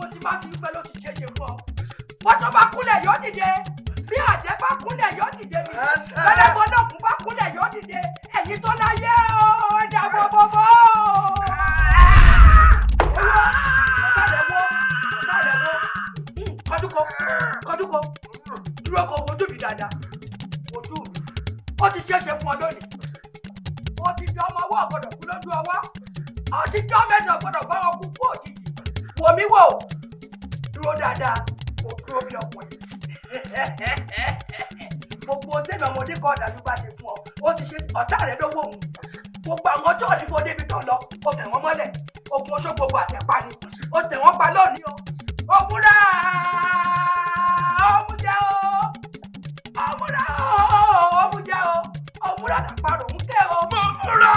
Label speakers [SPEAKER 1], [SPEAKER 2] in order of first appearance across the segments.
[SPEAKER 1] mo ti máa fi ń pẹ́ ló ti ṣe fún ọ. Bọ́sọ̀ bá kúnlẹ̀ yóò dìde. Bí àjẹ́ bá kúnlẹ̀ yóò dìde mi. Bẹ́lẹ̀ bọ́ náà kú bá kúnlẹ̀ yóò dìde. Ẹ̀yin tó láyé o, ẹ̀dá bọ́bọ́bọ́. Kọ́dúkọ, dúró kọ ojú mi dáadáa. Ojú mi. Ó ti ṣeéṣe fún ọ lónìí. Ó ti di ọmọ ọwọ́ ọ̀gbọ́dọ̀ kú lójú ọwọ́. Ó ti di ọmọ ẹ̀sẹ̀ ọ̀gbọ́dọ̀ bá wọn kú kú òjijì. Wò mí wò. Dúró dáadáa. Ó dúró bí ọkùnrin. Gbogbo sẹ́mi ọmọdé kan ọ̀dàlú bá ṣe fún ọ. Ó ti ṣe ọ̀tá rẹ̀ lówó òun. Gbogbo àwọn tó ní fọdé ibi tó lọ. Ó tẹ̀ wọ́n mọ́lẹ̀. Ogun oṣó gbogbo àtẹ̀pá ni. Ó tẹ̀ wọ́n pa lónìí o. Ó múra! Ọmújẹ́ o! Ọmúra o! Ọmújẹ́ o! Ọmúra làpárò ń ké o! Mọ̀múra!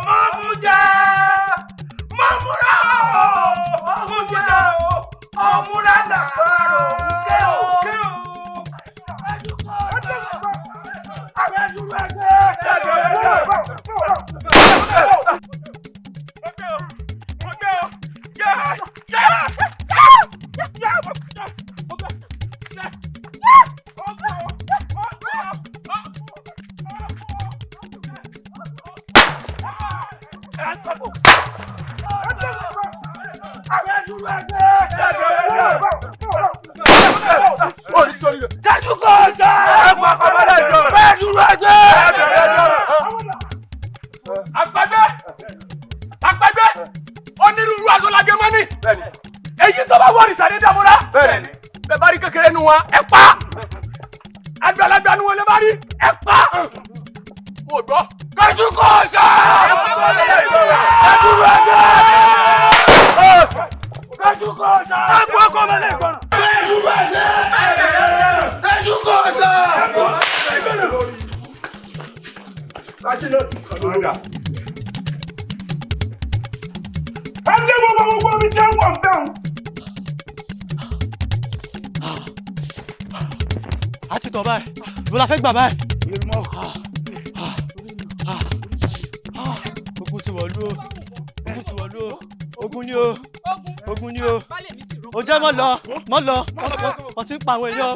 [SPEAKER 1] Mọ̀mújẹ́! Mọ̀múra o! Ọmújẹ́ o! Ọmúra làpárò ń ké o! Onírúurú aṣọ la gé mọ́ni. Èyí tó bá wọ́n ìsàlẹ̀ dàmúra. Bẹ́ẹ̀ bá rí kékeré nu wọn, ẹ pa. Àgbàlagbà nu wọn lè bá rí, ẹ pa. Mo gbọ́. Kájú kọ́ ọ̀sẹ̀. Kájú kọ́ ọ̀sẹ̀. Àgbo ọkọ mẹ́lẹ̀ ìgbọ̀nà. Kájú kọ́ ọ̀sẹ̀. Kájú kọ́ ọ̀sẹ̀. Ẹni gbogbo mi jẹ́ wọ̀n bẹ́ẹ̀.
[SPEAKER 2] A ti tọ̀ báyìí, ìwọ la fẹ́ gbà báyìí. Ogun ti wọ̀lú o, ogun ti wọ̀lú o, ogun ni o, ogun ni o. O jẹ́ mọ́ lọ, wọ́n ti ń pa àwọn èèyàn.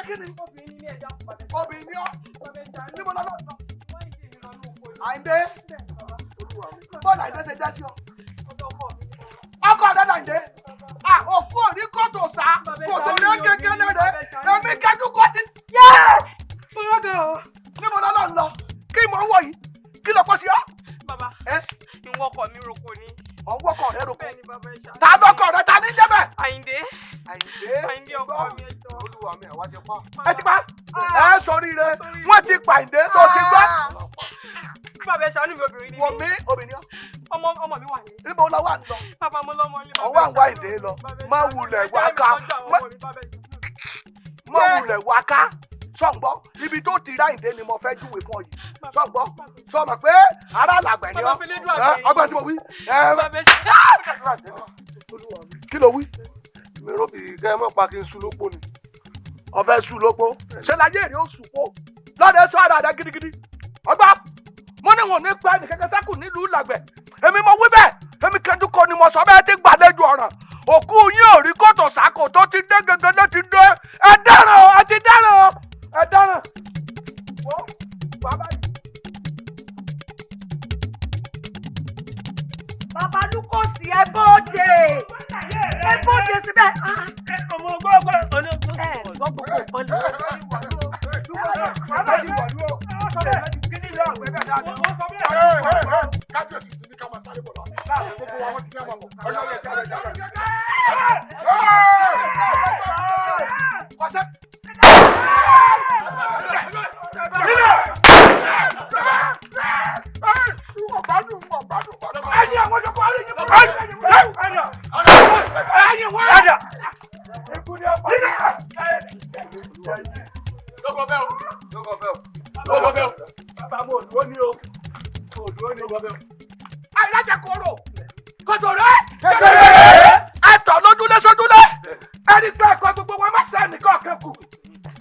[SPEAKER 1] kí ni?
[SPEAKER 3] Obìnrin ni ẹ̀dá fún bàbá.
[SPEAKER 1] Obìnrin ni ọ́. Níbo lọ lọ?
[SPEAKER 3] Wọ́n ń dè mí lọ ní oko yìí.
[SPEAKER 1] Àyìndé. Bọ́ọ̀lù Àyìndé ṣe dá sí ọ. Ọkọ rẹ̀ Àyìndé. Òkú òní kòtò sá. Kòtò rẹ̀ kékeré rẹ̀. Èmi kẹ́jú kọ́ ti. Níbo lọ lọ? Kí mò ń wọ̀ yìí? Kí lọ kọ́ sí ọ?
[SPEAKER 3] Bàbá, ìwọ ọkọ mi roko ni.
[SPEAKER 1] Ọwọ́ ọkọ rẹ̀ roko.
[SPEAKER 3] Bẹ́ẹ̀ ni bàbá ẹ̀ ṣá.
[SPEAKER 1] Ta lọkọ rẹ̀ ta ní jẹ́ bẹ́ẹ̀?
[SPEAKER 3] Àyìndé. Àyìndé ọkọ mi ẹ̀jọ̀.
[SPEAKER 2] Olúwa mi àwa ti pa.
[SPEAKER 1] Ẹ ti pa? Ẹ sọríire. Wọ́n ti pa Àyìndé sọ ti gbọ́.
[SPEAKER 3] Bàbá ẹ̀ ṣàánú mi obìnrin ni.
[SPEAKER 1] Wọ̀ mí obìnrin ọ́.
[SPEAKER 3] Ọmọ mi wà ní.
[SPEAKER 1] Níbo lọ wà ń lọ?
[SPEAKER 3] Bàbá mo lọ́mọ ní.
[SPEAKER 1] Ọwọ́ àwọn Àyìndé lọ. Má wulẹ̀ wá ká. Má wulẹ̀ wá ká. Sọ̀gbọ́ ibi tó ti rá Àyìndé ni mo fẹ́ júwe fún ọ yìí. Sọ̀gbọ́ sọ̀mọ̀ pé ará làgbẹ̀ ni ọ́. Ọgbẹ́ tí mo wí. Kí ló wí?
[SPEAKER 2] Mi rò bí kẹ́ ẹ mọ̀ pa kí n sun lópó ni.
[SPEAKER 1] Ọ̀fẹ́ sùn lóko. Ṣé láyé èrè ó sùn kó? Lọ́dẹ sọ ara rẹ̀ gidigidi. Ọgbà mo ní wọn ní pẹ́ ní kẹ́kẹ́ sẹ́kù nílùú làgbẹ̀. Èmi mo wí bẹ́ẹ̀. Èmi kẹ́jú kọ ni mo sọ bẹ́ẹ̀ ti gbàlejò ọ̀ràn. Òkú yín ò rí kòtò sákò tó ti dé gẹ́gẹ́ ló ti dé. Ẹ dáràn o, ẹ ti dáràn o, ẹ dáràn. Wọ́n bàbá yìí.
[SPEAKER 4] Bàbá Lukosi ẹ bóde. Ẹ bóde síbẹ̀.
[SPEAKER 3] Ọmọ gbọ́gbọ́ ọ̀nà.
[SPEAKER 4] Ẹ gbọ́ gbogbo nǹkan lọ.
[SPEAKER 1] Kábíyèsí ti ní ká máa sáré bọ̀ lọ. Gbogbo wa wọ́n ti ní àwọn ọmọ. Ọjọ́ yẹ kí a lè jáde. Pàṣẹ. Ẹyin àwọn ọjọ́ kọ́ ẹyin kọ́ ẹyin wọ́n. Ikú ni ọ̀pá. Lọ́kọ̀ bẹ́ẹ̀ o. Lọ́kọ̀ bẹ́ẹ̀ o. Lọ́kọ̀ bẹ́ẹ̀ o. Bàbá mo òdúró ní o. Òdúró ní lọ́kọ̀ bẹ́ẹ̀ o. Alájà kóró. Kòtò rẹ̀. Ẹ̀tọ́ lójúlé sójúlé. Ẹni pé ẹ̀kọ́ gbogbo wọn má sẹ́ni kọ̀ọ̀kan kù.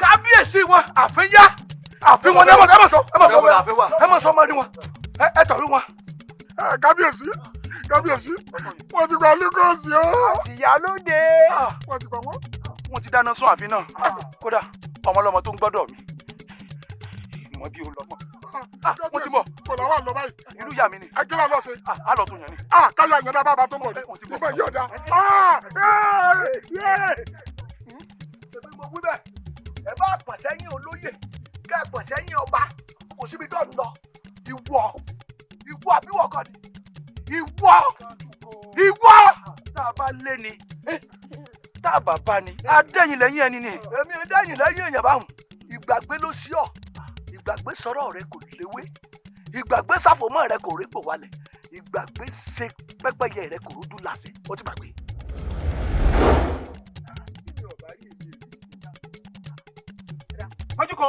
[SPEAKER 1] Kábíyèsí wọn àfíyá. Àfihàn ẹ mọ̀ sọ ọmọ ní wọn. Ẹ tọ̀rú wọn. Kábíyèsí wọ́n ti gba Lukosi o.
[SPEAKER 3] Àtìyálóde.
[SPEAKER 1] Wọ́n ti gba wọn.
[SPEAKER 5] Wọ́n ti dáná sún àfin náà. Kódà ọmọlọmọ tó ń gbọ́dọ̀ mi. Ìmọ̀ bí olọ́mọ. Wọ́n ti bọ̀.
[SPEAKER 1] Kò lọ́wọ́ lọ báyìí.
[SPEAKER 5] Ìlú ìyá mi ni.
[SPEAKER 1] Ẹ kí ló lọ sí?
[SPEAKER 5] A lọ tún yàn ni.
[SPEAKER 1] Káyọ̀ yẹn bá bàbá tó ń bọ̀ ni. Ìbọn yóò dá. Ṣèbí mo wí bẹ́ẹ̀. Ẹ bá pàṣẹ yín olóyè. Kẹ́ ẹ pàṣẹ yín ọba. Kò síbi tó ń lọ. Ìwọ àbíwọ̀ kan ni. Ìwọ.
[SPEAKER 5] Tá a bá lé ni. Tá a bá bá ni. A dẹ́yìn lẹ́yìn ẹni ni.
[SPEAKER 1] Èmi ò dẹ́yìn lẹ́yìn èèyàn báwọn. Ìgbàgbé ló sí ọ. Ìgbàgbé sọ̀rọ̀ rẹ kò léwé. Ìgbàgbé sáfòmọ́ rẹ kò rí pò wálẹ̀. Ìgbàgbé ṣe pẹ́pẹ́yẹ rẹ kò rúdú láṣẹ. Ó ti gbàgbé.
[SPEAKER 3] Mọ́júkọ.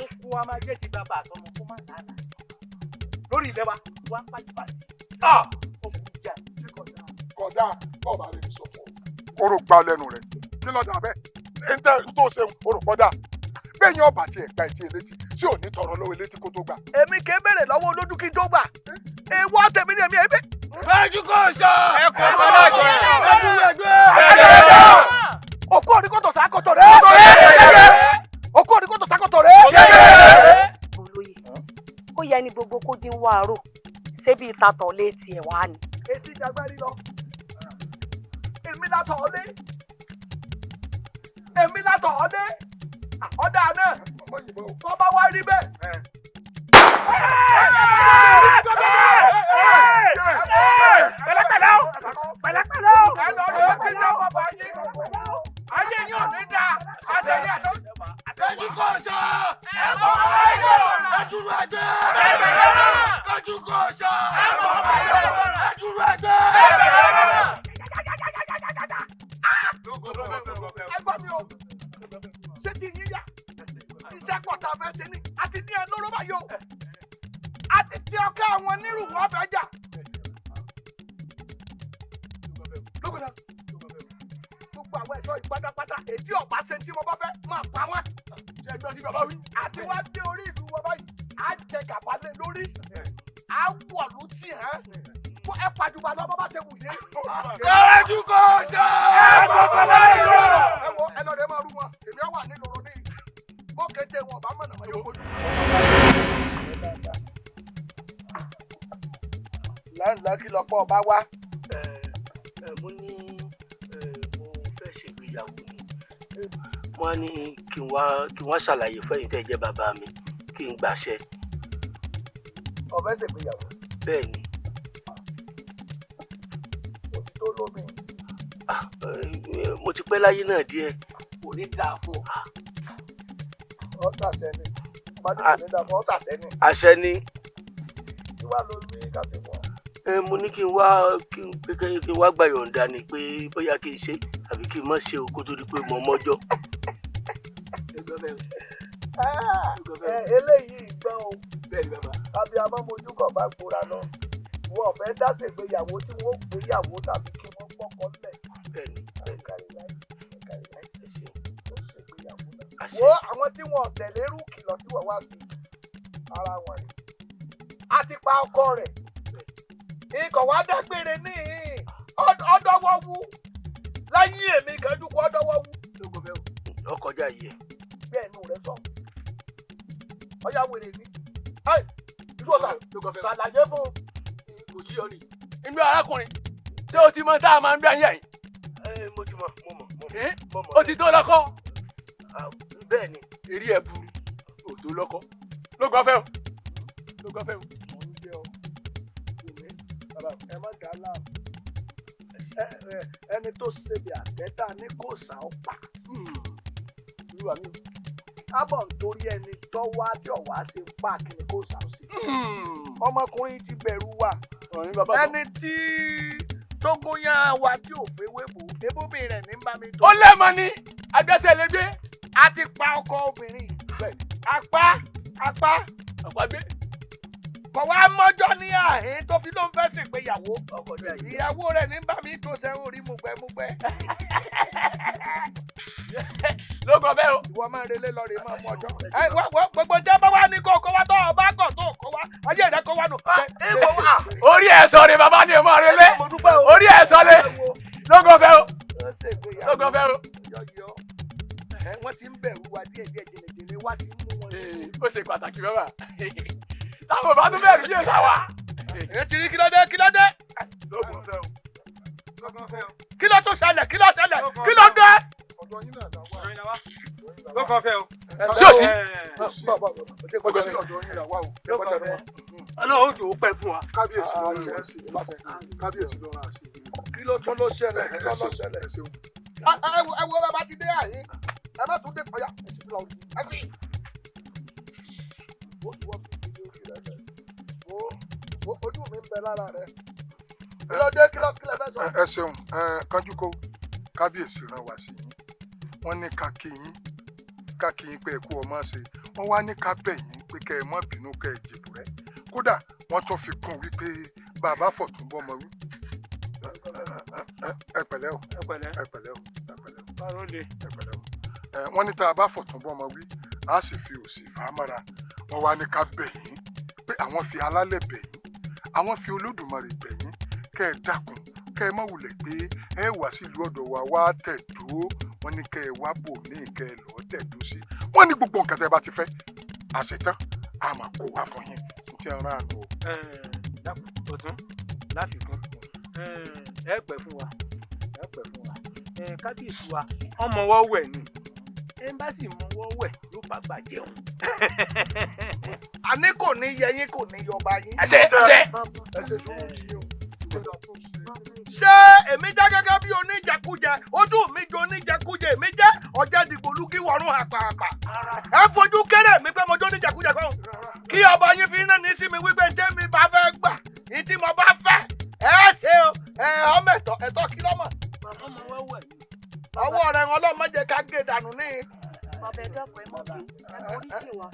[SPEAKER 3] Okun wa máa jẹ́ ti bàbá àtọmọ kó má nàá nàá. Lórí ilẹ̀ wa, wá pàjùpàjù. Okun jà ní kọjá.
[SPEAKER 1] Kọjá ọba rẹ sọ fún ọ. Orò gba lẹ́nu rẹ̀. Kí ló dà bẹ́ẹ̀? N tó ṣe orò pọ́dà. Bẹ́ẹ̀ni ọba ti ẹ̀ka ẹ̀tí elétí tí ò ní tọrọ lọ́wọ́ elétí kó tó gbà. Èmi kì í béèrè lọ́wọ́ olójú kí n tó gbà. Èèwọ̀ tèmi ni èmi ẹ̀mí.
[SPEAKER 2] Bẹ́ẹ̀jú kò sọ.
[SPEAKER 3] Ẹ̀kọ́ ọ̀pọ̀lọpọ̀.
[SPEAKER 1] Òkú òrìkòtò sákòtò rẹ̀. Òkú òrìkòtò sákòtò rẹ̀.
[SPEAKER 4] Olóyè, ó yẹ ni gbogbo kó dín wàárò. Ṣé bí ìtatọ̀ lé tiẹ̀ wá ni?
[SPEAKER 1] Etí jagbẹ́rí lọ. Èmi látọ̀ ọ́ lé. Ọ̀dà náà. Bọ́bá wá rí bẹ́ẹ̀. Pẹ̀lẹ́pẹ̀lẹ́ o. Ẹ lọ rẹ̀ ó kí ní ọmọ bá yín. Ayé yín ò ní dáa. Àtẹ̀yẹ ló.
[SPEAKER 2] Bẹ́ẹ̀jú kò sọ.
[SPEAKER 1] Ẹ mọ̀ ọ́ yóò.
[SPEAKER 2] Ẹ dúró ẹgbẹ́. Bẹ́ẹ̀jú kò sọ.
[SPEAKER 1] Ẹ mọ̀ ọ́ yóò.
[SPEAKER 2] Ẹ dúró ẹgbẹ́.
[SPEAKER 1] Ẹ gbọ́ mi o. Ṣé ti yín yá? Iṣẹ́ pọ̀ tá a fẹ́ ṣe ni. A ti ní ẹ lóró báyìí o. A ti ti ọkẹ́ àwọn onírù wọn fẹ́ jà. Lókùnà. Gbogbo àwọn ẹ̀ṣọ́ ìpátápátá èdè ọ̀bá ṣe tí mo bá fẹ́ máa pa wọ́n. Ṣé ẹgbẹ́ ti bàbá wí? A ti wá dé orí ìlú wọn báyìí. A jẹ gàba lé lórí. A wọ̀ ló tì hàn. Fún ẹ pàdùbà lọ bá bá ṣe wù yé.
[SPEAKER 2] Bẹ́ẹ̀jú kò sọ.
[SPEAKER 1] Ẹ wo ẹ lọ rẹ máa rú wọn. Èmi á wà nílùú
[SPEAKER 5] ọba mọ̀nà mọ́ yóò kojú. lẹ́ǹlẹ́ kí lọ́pọ̀ ọba wá.
[SPEAKER 3] mo ní mo fẹ́ ṣègbéyàwó ni wọ́n ní kí n wá ṣàlàyé fẹ́yìn tẹ́ jẹ́ bàbá mi kí n gbàṣẹ.
[SPEAKER 5] ọ̀fẹ́ ṣègbéyàwó.
[SPEAKER 3] bẹ́ẹ̀ ni.
[SPEAKER 5] òtítọ́ lómi.
[SPEAKER 3] mo ti pẹ́ láyé náà díẹ̀.
[SPEAKER 1] kò ní dáa fún ọ.
[SPEAKER 5] ọ̀tàṣẹ́ ni ọmọdé kò ní dáa fún ọ̀tàṣẹ́ ni.
[SPEAKER 3] àṣẹ ni.
[SPEAKER 5] kí wàá lọ rí káfí fún ọ.
[SPEAKER 3] mo ní kí n wá gba yọ̀ǹda ni pé bóyá kí n ṣe àbí kí n má ṣe o kó tó di pé mo mọ́jọ́.
[SPEAKER 5] eléyìí gbọ́n o.
[SPEAKER 1] bẹ́ẹ̀ bàbá.
[SPEAKER 5] àbí amọ́mojú kọ̀ bá gbóra lọ. wọn ò fẹ́ dá ṣègbéyàwó tí wọ́n gbéyàwó tàbí kí wọ́n pọ́kọ́ lẹ̀.
[SPEAKER 3] bẹ́ẹ̀ni
[SPEAKER 5] wo àwọn tí wọn tẹ̀lé rú kìlọ̀ tí wọ́n wá sí ara wọn rẹ̀ a ti pa ọkọ rẹ̀ ikọ̀ wá dágbére ní ọdọ́wọ́wú lẹ́yìn èmi kẹ́dùkú ọdọ́wọ́wú.
[SPEAKER 3] ọkọjá yìí ẹ.
[SPEAKER 5] bẹ́ẹ̀ ni rẹ sọ ọyá wèrè ni ìdúró ṣàlàyé fún.
[SPEAKER 1] kò yí ọ ni inú arákùnrin ṣé o ti mọ tá a máa ń dá yẹn.
[SPEAKER 3] mo ti mọ mo mọ.
[SPEAKER 1] o ti tó lọ́kọ.
[SPEAKER 3] bẹ́ẹ̀ ni.
[SPEAKER 1] eré ẹ̀ burú o tó lọ́kọ ló gbọ́ fẹ́ o ló gbọ́ fẹ́ o.
[SPEAKER 5] mo ń jẹ ọ bàbá ẹ má dà á láàmú ẹni tó ṣebí àtẹ́dá ní kò sá ọ pa.
[SPEAKER 1] olúwa mi.
[SPEAKER 5] ábọ̀ nítorí ẹni tó wá tí ọ̀wá ṣe ń pa kí ni kò sá ọ sí. ọmọkùnrin ti bẹ̀rù wa ẹni tí tógúnyán wa tí ò fẹ́ wébò débóbì rẹ̀ ní bá mi tó.
[SPEAKER 1] ó lẹ́mọ ní agbẹ́sẹ̀ lé gbé.
[SPEAKER 5] a ti pa ọkọ obìnrin apá
[SPEAKER 1] gbé.
[SPEAKER 5] kọ̀ wá mọ́jọ́ ní àhín tó fi ló ń fẹ́ ṣègbéyàwó ìyàwó rẹ̀ ní bá mi tó sẹ́wọ̀n rí mugbẹ́mugbẹ́.
[SPEAKER 1] ló gbọ́ bẹ́ẹ̀ o.
[SPEAKER 5] ìwọ máa relé lọ rè máa mú ọjọ́. gbogbo jẹ́ bá wà ní kó kó wá tó ọba kọ̀ tó kó wá ayé rẹ̀ kó wá nù.
[SPEAKER 1] orí ẹ̀ sọ ni bàbá ni ẹ̀ máa relé orí ẹ̀ sọ ni ló gbọ́ bẹ́ẹ̀ o. ló gbọ́ bẹ́ẹ̀ o.
[SPEAKER 5] wọ́n ti ń bẹ̀rù wa díẹ̀ jìnnìjìnnì wá ti ń mú wọn.
[SPEAKER 1] ó ṣe pàtàkì bàbá táwọn bá tún bẹ̀rù yóò sá wa.
[SPEAKER 5] èyí ti rí kí ló dé.
[SPEAKER 1] lóògùn fẹ́ o.
[SPEAKER 5] kí ló tó ṣẹlẹ̀ kí ló dé.
[SPEAKER 2] ọ̀dọ̀ yín náà làwà. lọ́kàn fẹ́ o.
[SPEAKER 1] tí o sí.
[SPEAKER 2] ọ̀dọ̀ yín làwà o.
[SPEAKER 3] ọlọ́run jò ó pẹ́ fún wa.
[SPEAKER 2] kábíyèsí ló rán àṣì kábíyèsí ló rán àṣì.
[SPEAKER 5] kí ló tó ló ṣẹlẹ̀ kí ló ló ṣẹlẹ̀. ẹ wo bàbá ti dé àyè ẹ má tún dé kọjá ẹ fi. ojú mi ń bẹ lára rẹ kí ló dé kí ló fẹ́ sọ.
[SPEAKER 2] ẹ ṣeun kánjúkó kábíyèsí rán wá sí yín wọ́n ní ká kí yín pé ẹ kú ọmọ ṣe wọ́n wá ní ká bẹ̀ yín pé kẹ́ ẹ má bínú kẹ́ ẹ jèbù rẹ kódà wọ́n tún fi kún wípé bàbá fọ̀túnbọ̀ mọ́ wí. ẹ pẹ̀lẹ́ o ẹ pẹ̀lẹ́ o. wọ́n ní tá a bá fọ̀túnbọ̀ mọ́ wí a sì fi òsì fà á mọ́ra wọ́n wá ní ká bẹ̀ yín pé àwọn fi alálẹ̀ bẹ̀ yín àwọn fi olódùmarè bẹ̀ yín kẹ́ ẹ dákun kẹ́ ẹ má wulẹ̀ pé ẹ wá sílùú ọ̀dọ̀ wa wá tẹ̀dó wọ́n ní kẹ́ ẹ wá bò ní kẹ́ ẹ lọ́ọ́ tẹ̀dó sí wọ́n ní gbogbo nǹkan tẹ́ bá ti fẹ́ àṣetán a máa kó wá fún yín tí ẹ rán àná o.
[SPEAKER 3] dákun ọ̀tún láfikún ẹ pẹ́ fún wa kábíyèsí wa ọmọ wọ́wẹ̀ ni ẹmbásì mọ́wọ́ wẹ̀ ló bá gbà jẹun.
[SPEAKER 5] àní kò ní yẹ yín kò ní yọba yín.
[SPEAKER 1] ẹsẹ.
[SPEAKER 5] ṣé èmi jẹ́ gẹ́gẹ́ bí oníjẹkújẹ ojú mi jẹ́ oníjẹkújẹ èmi jẹ́ ọ̀jẹ̀ dìgbòlugi wọ̀run àpààpà. ẹ fojú kéré mi pé mo jẹ́ oníjẹkújẹ kan. kí ọba yín fi iná ní sí mi wípé ǹjẹ́ mi bá fẹ́ gbà ní tí mo bá fẹ́ ẹ ṣe ọmọ ẹ̀tọ́ kí lọ́mọ.
[SPEAKER 3] ọmọ wọ́wẹ̀ ni.
[SPEAKER 5] ọwọ́ rẹ̀ wọn lọ́ọ́ má jẹ́ ká gé dànù ní.
[SPEAKER 4] bàbá ẹ dọ́pọ̀ ẹ mọ̀ bí ẹ orí tì wá.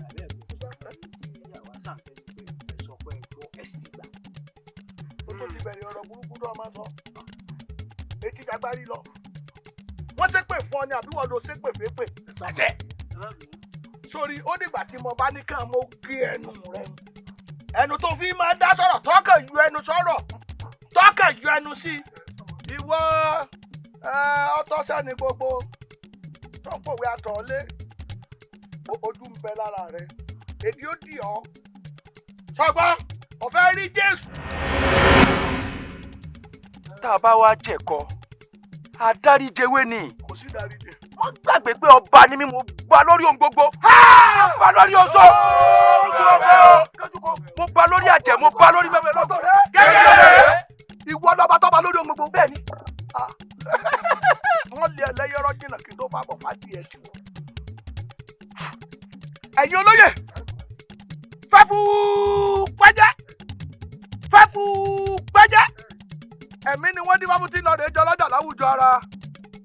[SPEAKER 5] ó tó ti bẹ̀rẹ̀ ọ̀rọ̀ burúkú tó máa sọ etí jagbárí lọ wọ́n ṣépè fún ọ ni àbí wọ́n lo ṣépè fépè. sórí ó dìgbà tí mo bá ní kàn mo gé ẹnu rẹ ẹnu tó fi máa dá sọ̀rọ̀ tọ́kàn ju ẹnu sọ̀rọ̀ tọ́kàn ju ẹnu sí ìwọ ọtọ́sẹ́ ni gbogbo tó ń pòwe àtọ̀ọ́lé ojú ń bẹ lára rẹ èdè ó dì ọ́ ṣọgbọ́n ọ̀fẹ́ rí Jésù.
[SPEAKER 6] tá a bá wá jẹ̀kọ adáríjẹwé ni.
[SPEAKER 5] kò sí dáríjẹ.
[SPEAKER 6] wọ́n gbàgbé pé ọba ni mí mo gba lórí ohun gbogbo. mo gba lórí oṣó. mo gba lórí àjẹ́ mo gba lórí mẹ́fẹ́ lọ́tọ̀.
[SPEAKER 5] gẹ́gẹ́ ìwọ lọ́ba tó bá lórí ohun gbogbo.
[SPEAKER 6] bẹ́ẹ̀ ni.
[SPEAKER 5] wọ́n lé ẹlẹ́yẹrọ jìnnà kí n tó fà bọ̀ fàdí ẹ̀ tì wọ́n. ẹ̀yin olóyè fẹ́fù pẹ́jẹ́ fẹ́fù pẹ́jẹ́ ẹ̀mí ni wọ́n dín fáfún tí lọ́ọ̀dẹ̀ jọ lọ́jà láwùjọ ara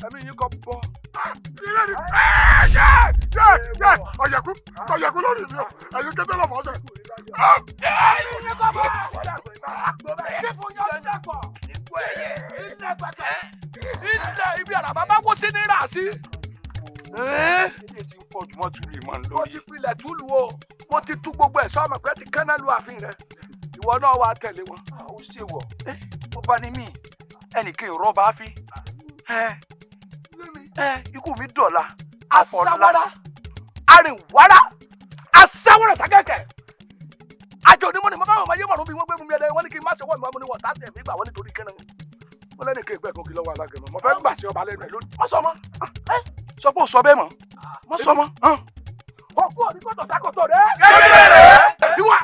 [SPEAKER 5] ẹ̀mí yìí kọ́ bọ́.
[SPEAKER 2] ọ̀yẹ̀kú lórí mi o ẹ̀yin kété lọ fọ́ sẹ́.
[SPEAKER 5] ilé ibi àràbà bá wó sí ní ràásì.
[SPEAKER 6] ilé tí ń pọ̀ jù mọ́ tún lè mọ́
[SPEAKER 5] mo
[SPEAKER 6] lórí.
[SPEAKER 5] ti pilẹ̀ túlù o mo ti tú gbogbo ẹ̀ sọ́mọ̀ pé ti kánná lu ààfin rẹ ìwọ náà wàá tẹ̀lé wọn.
[SPEAKER 6] ó ṣe wọ̀ ọba ni mí ẹnìkan ìrọ́bà fi ikú mi dọ̀la.
[SPEAKER 5] asáwárá arìnwárá asáwárá sàkẹ́kẹ́ àjò onímọ̀ ni mo bá wọn máa yé mọ̀rún bí wọ́n gbé mu mi ẹ̀dẹ̀ wọ́n ní kí n má ṣe wọ́n mi wọ́n ní wọ́n tásẹ̀ mi gbà wọ́n nítorí kẹ́nà wọn lẹ́nu kí n gbẹ́ kókì lọ́wọ́ alágẹ̀mọ́ mo fẹ́ gbà sí ọba lẹ́nu ẹ̀ lónìí.
[SPEAKER 6] má sọ mọ́ sọ pé ò sọ bẹ́ẹ̀ mọ́ má sọ mọ́.
[SPEAKER 5] òkú òní kò tọ̀tà kò tó rẹ̀. gẹ́gẹ́ ìwà.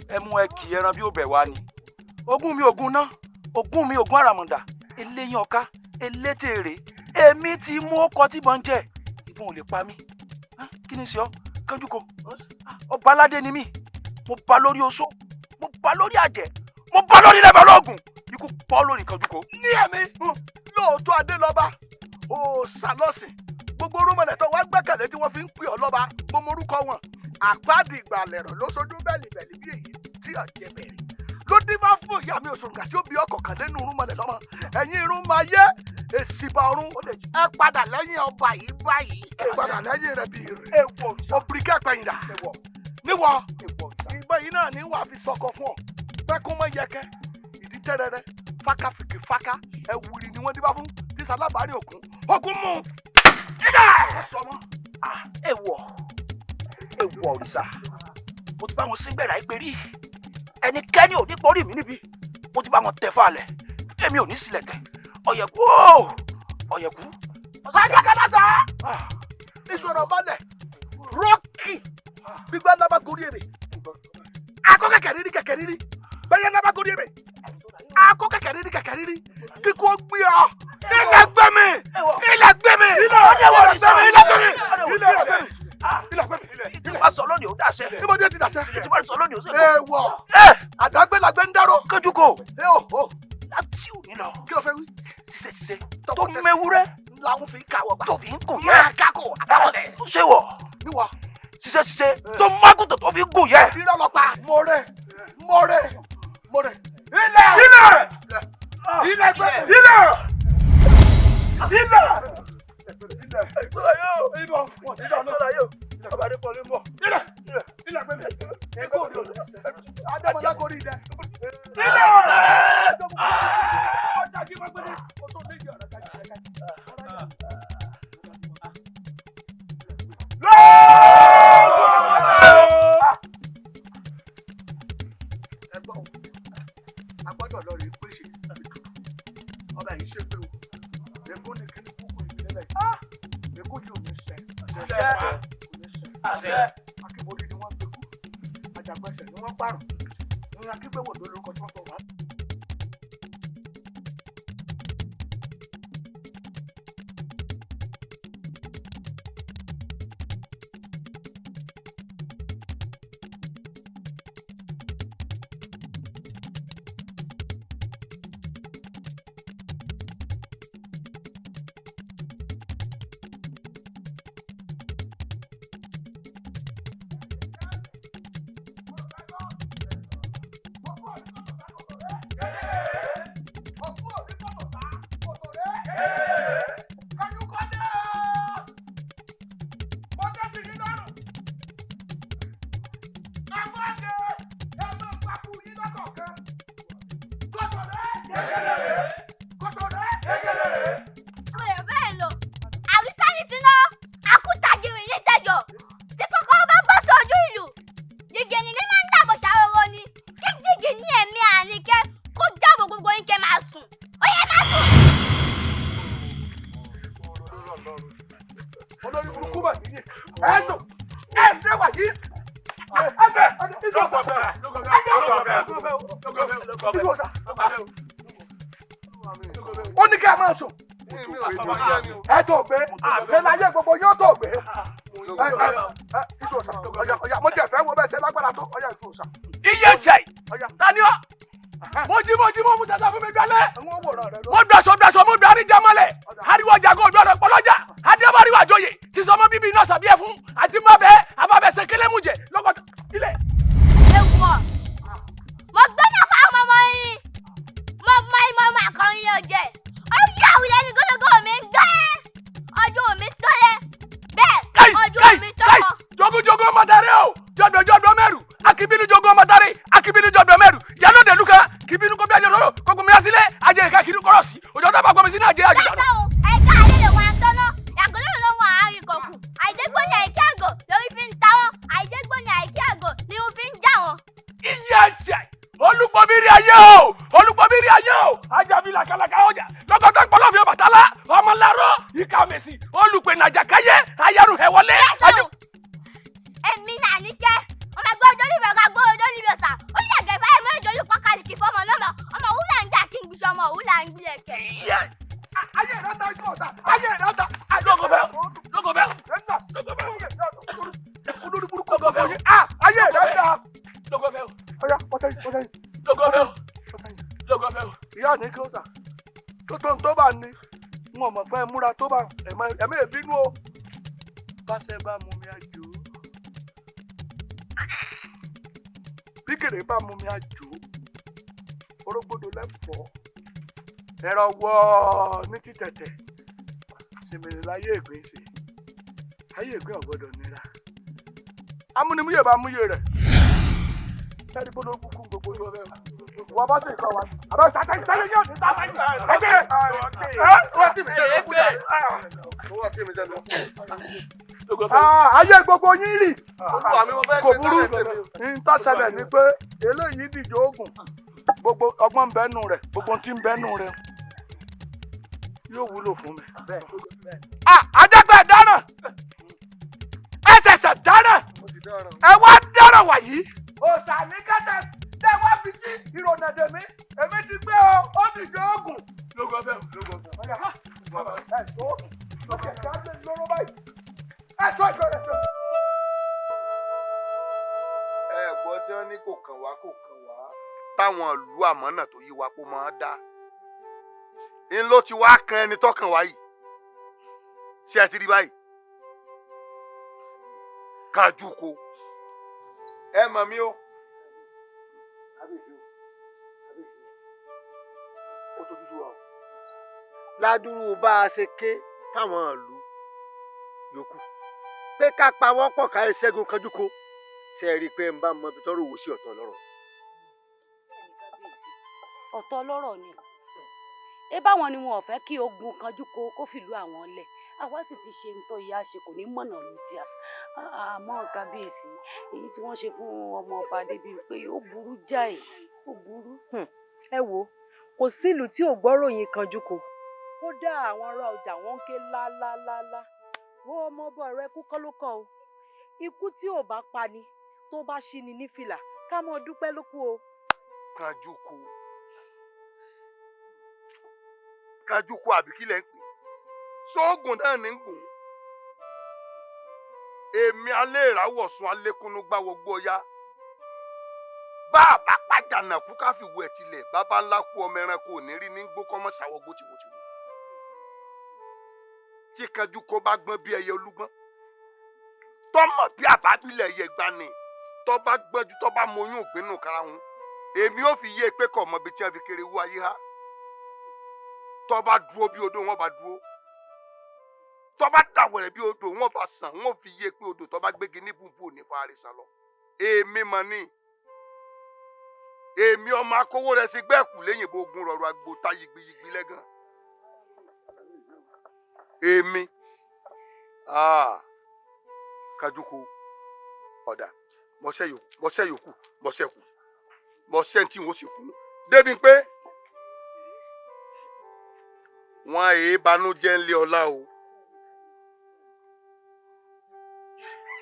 [SPEAKER 6] ẹ mú ẹ kì í ẹran bí ó bẹ̀ wá ni ogún mi ogún náà ogún mi ogún àràmọ̀dà eléyìn ọ̀ká elétèrè èmi ti mú ọkọ tí mò ń jẹ ìbọn ò lè pa mí kí ni sí ọ kánjú ko ọba aládé ni mí mo bá lórí oṣó mo bá lórí àjẹ́ mo bá lórí lẹ́bẹ̀ lọ́gùn ikú pọ́ lórí kánjú ko.
[SPEAKER 5] ní ẹ̀mí lóòótọ́ adé lọ́ba òòṣà lọ́sìn gbogbo orúmọlẹ̀ tó wá gbẹ́kẹ̀lé tí wọ́n fi ń pè ọ́ lọ́ba mo morúkọ wọn àpáàdì ìgbàlẹ̀rọ̀ ló sojú bẹ́ẹ̀lì bí èyí tí ọ̀jẹ̀ bẹ̀rẹ̀ ló dín bá fún ìyá mi òṣòǹgà tí ó bí ọkọ̀ kan lẹ́nu orúmọlẹ̀ lọ́mọ ẹ̀yin irun máa yé èsì bá ọrùn ẹ padà lẹ́yìn ọba yìí báyìí ẹ padà lẹ́yìn rẹ̀ bí rẹ̀ òbíríkẹ́ pẹ̀yìndà níwọ̀ ìgbẹ́ yìí náà ní wàá fi sọkọ fún ọ pẹ́kún mọ́ yẹkẹ́ ìdí tẹ́rẹrẹ fákàfìkì fáká ẹ̀wùrì ni wọ́n dín bá fún tíṣàlábàárì ògún ogun mú
[SPEAKER 6] èèwọ̀ òrìṣà mo ti bá wọn síngbẹ̀rẹ̀ àìpé rí ẹnikẹ́ni ò ní pọ́rí mi níbi mo ti bá wọn tẹ̀ fàlẹ̀ èmi ò ní sílẹ̀ tẹ̀ ọ̀yẹ̀kú ọ̀yẹ̀kú.
[SPEAKER 5] sájà kàdásá ìṣòro balẹ̀ rọ́ọ̀kì gbígbá nábà gorí èrè akọ kẹ̀kẹ́ rírí bẹ́yẹ nábà gorí èrè akọ kẹ̀kẹ́ rírí kíkọ́ gbé ọ ilẹ̀ gbé mi ilẹ̀ gbé mi
[SPEAKER 6] tí wàá sọ lónìí ó dàṣẹ.
[SPEAKER 5] tí mo dé ti dàṣẹ.
[SPEAKER 6] tí wàá sọ lónìí ó sì kọ.
[SPEAKER 5] èèwọ̀ àdágbélàgbé ń dárò.
[SPEAKER 6] kánjú ko.
[SPEAKER 5] láti òní lọ. kí ló fẹ́ wí.
[SPEAKER 6] ṣiṣẹ́ tó mẹ́wúrẹ́.
[SPEAKER 5] làwọn fi ká wọ gbà.
[SPEAKER 6] tó fi ń gùn yẹ.
[SPEAKER 5] máa kákò àtàwọn dẹ.
[SPEAKER 6] ṣé wọ.
[SPEAKER 5] níwọ.
[SPEAKER 6] ṣiṣẹ́ tó mágùntàn tó fi ń gùn yẹ.
[SPEAKER 5] irọ́ lọ pa. mo rẹ̀. ilẹ̀ gbẹ. Agbọ́dọ̀ lọ rí pèsè ọba yìí ṣe pé o èkó ní kí ní kúkú ìpínlẹ̀ yìí èkó yìí ò ní ṣẹ àṣẹ akíborí ni wọ́n gbé kú àjàgbẹ́sẹ̀ ni wọ́n pààrọ̀ ní akígbéwò lórúkọ tí wọ́n sọ wá. ó ní kí ẹ máa sùn ẹ tó gbé ṣe láyé gbogbo yóò tó gbé ìṣòṣà ọ̀yà mo jẹ́ fẹ́ wo bẹ́ẹ̀ ṣe lágbára tó ọ̀yà ìṣòṣà.
[SPEAKER 1] iye jẹ tani ọ mo jí mo tẹsán fún mi gbálẹ̀ mo gbàsọ mo gbà àríjà mọ́lẹ̀ ariwo ọjà kò gbọdọ̀ pọlọ́jà adébáríwá àjòyè ti sọ ọmọ bíbí iná sàbíẹ fún àti mọ́bẹ abábẹsẹ kélémùjẹ lọ́kọ̀tà ilẹ̀.
[SPEAKER 7] ewọ mo gbọ́dọ̀ fáwọn ọmọ yín mo mọ ìmọ̀ ọmọ àkànrí ọjẹ ọjọ́ àwùjọ ní gógógó mi ń gbé ọjọ́ mi tọ́lẹ̀ bẹ́ẹ̀ ọjọ́ mi tọ́kọ.
[SPEAKER 1] jogojogo mọtare o jọdọ mẹrù akibinu jogo mọtare akibinu jọdọ mẹrù yálòdè luka kibinu kó bí ajọ lọrọ kó gbọmọ yasílẹ ajẹ ìka kiri kọrọ sí òjò tó bá gbọmọ sí ní ajẹ àjọ dànù.
[SPEAKER 7] ẹ̀ka àlejò wọn tọ́nà yàgò lórí ló wà àárín kọ̀ọ̀kù àìdégbòní àìkí àgò lórí fi ń ta wọn àìdégbòní àìkí àgò ni wọn fi ń já wọn.
[SPEAKER 1] iye ẹ̀jẹ̀ olùpọ̀bìrì ayé o ajabi làkàlàkà ọjà lọ́kọ̀tà ń pọ̀lọ́fì Ọbàtálá ọmọ ńlárọ̀ ìka mèsì olùpẹ̀nàjà káyé ayárùn ẹ̀ wọlé.
[SPEAKER 7] èmi náà ní jẹ́ ọmọ ẹgbẹ́ ojú níbi ọ̀gá gbọ́ ojú níbi ọ̀sà ó ní ẹ̀gẹ́ báyìí mọ́ ìjọ olùkọ́ kálíkì fọmọ náà ọmọ òun là ń jà kí n gbìṣọ́ ọmọ òun là ń gbìlẹ̀ kẹ́.
[SPEAKER 5] ayé ìrántá ikú ọ̀sà ayé ìrántá.
[SPEAKER 1] lóko bẹ́ẹ̀
[SPEAKER 5] olórí burúkú ọ̀gá yìí ayé ìrántá.
[SPEAKER 1] lóko bẹ́ẹ̀
[SPEAKER 5] ọ̀yà pọ̀tẹ́yìn
[SPEAKER 1] lóko bẹ́ẹ̀
[SPEAKER 5] ìyá ní kí ó sà tó bá ní wọn mọ̀ fẹ́ múra tó bá ẹ̀mí ìbínú o báṣẹ bá mú mi àjò bí kèrè bá mú mi àjò orógbòdò lẹ́fọ̀ọ́ ẹ̀rọ wọ́ ní títẹ̀tẹ̀ sìmìlì láyé ìgbín ṣe ayé ìgbín ọ̀gbọ́dọ̀ nira amúnimúyè bá múyè rẹ̀ sẹ́ni gbọ́dọ̀ kúkú gbogbo ìwọ bẹ́ẹ̀ wọ́n bá sì kọ́ wa àbẹ́ sàtẹ́yìn yóò ní sàtẹ́yìn wọ́n ti mi jẹ́ lọ́kùnrin ayé gbogbo yín rì kò burú ìtàsẹ̀lẹ̀ ni pé eléyìí dìjọ́ oògùn gbogbo ọgbọ́n bẹ́nu rẹ̀ gbogbo tí ń bẹ́nu rẹ̀ yóò wúlò fún mi.
[SPEAKER 1] adágbà dáràn ẹsẹ̀sẹ̀ dáràn ẹ wá dáràn wàyí.
[SPEAKER 5] òòsà ní kẹtẹ tẹ wá fi sí ìrònà dèmí èmi ti gbé o ó dìjọ́ oògùn.
[SPEAKER 1] lóko bẹ́ẹ̀
[SPEAKER 8] ẹ̀gbọ́n tí wọ́n ní kò kàn wá táwọn ìlú àmọ́nà tó yí wa kó máa dá ń ló ti wá kan ẹni tọ́kàn wá yìí ṣé ẹ ti rí báyìí kájú ko ẹ mọ̀ mí o.
[SPEAKER 9] ládùúrú bá a ṣe ké fáwọn ìlú yòókù pé ká pa wọ́n pọ̀ ká ṣẹ́gun kanjúko ṣe rí i pé n bá mọ ibi tọ́rọ̀ wò sí ọ̀tọ̀ lọ́rọ̀.
[SPEAKER 10] ọ̀tọ̀ lọ́rọ̀ ni ẹ báwọn ni wọn ò fẹ́ kí ogun kanjúko kó fìlú àwọn lẹ̀ àwa sì ti ṣe nítorí ìyá ṣe kò ní mọ̀nà lù tíà àmọ́ kábíyèsí èyí tí wọ́n ṣe fún ọmọ ọba débi pé ó burú jáì ó burú.
[SPEAKER 4] ẹ wo kò sílùú tí ò gbọ́rọ̀ yín kanjúko kódà àwọn ará ọjà wọn ń ké lálálálá wo ọmọ ọba rẹ kú kọ́ ló kàn o ikú tí ò bá pa ni tó bá ṣí ni ní fìlà ká mọ dúpẹ́ ló kù o.
[SPEAKER 8] kájúkú àbí kí lẹ ń pè sóògùn náà ní gùn èmi alẹ́ ìràwọ̀ sùn alékúnú gbá wọgbó ọya bá a bá pàjánà kú ká fi wọ ẹ̀ tilẹ̀ bàbá ńlá kú ọmọ ẹranko ò ní rí ní gbókọ́mọ́ sàwọ́gbó tìwòtìwò tí kájúkú bá gbọ́n bí ẹyẹ olúgbọ́n tọ́mọ̀ bí àbábílẹ̀ ẹyẹ gbani tọ́ bá gbẹ́jú tọ́ bá mọyún ògbénú karahun èmi ò fi yé pé kọ̀ mọ́ bí tí a fi kéré wú ayé ha tọ́ bá dúró bí odò wọn bá dúró tọ́ bá dàwẹ̀rẹ̀ bí odò wọn bá sàn wọn fi yé pé odò tọ́ bá gbégi ní bùnbùn ní fàárẹ̀ sàn lọ èmi mọ̀ ní èmi ọmọ akówó rẹ̀ sí gbẹ́ẹ̀kú lẹ́yìn bó ogun rọrùn àgbo tá yìgbìyìgbì lẹ́gàn èmi kájúkú ọ̀dà mọ̀ṣẹ́ yòókù mọ̀ṣẹ́ tí wọ́n sì kú débi pé wọn èé banújẹ́ ńlẹ̀ ọlá o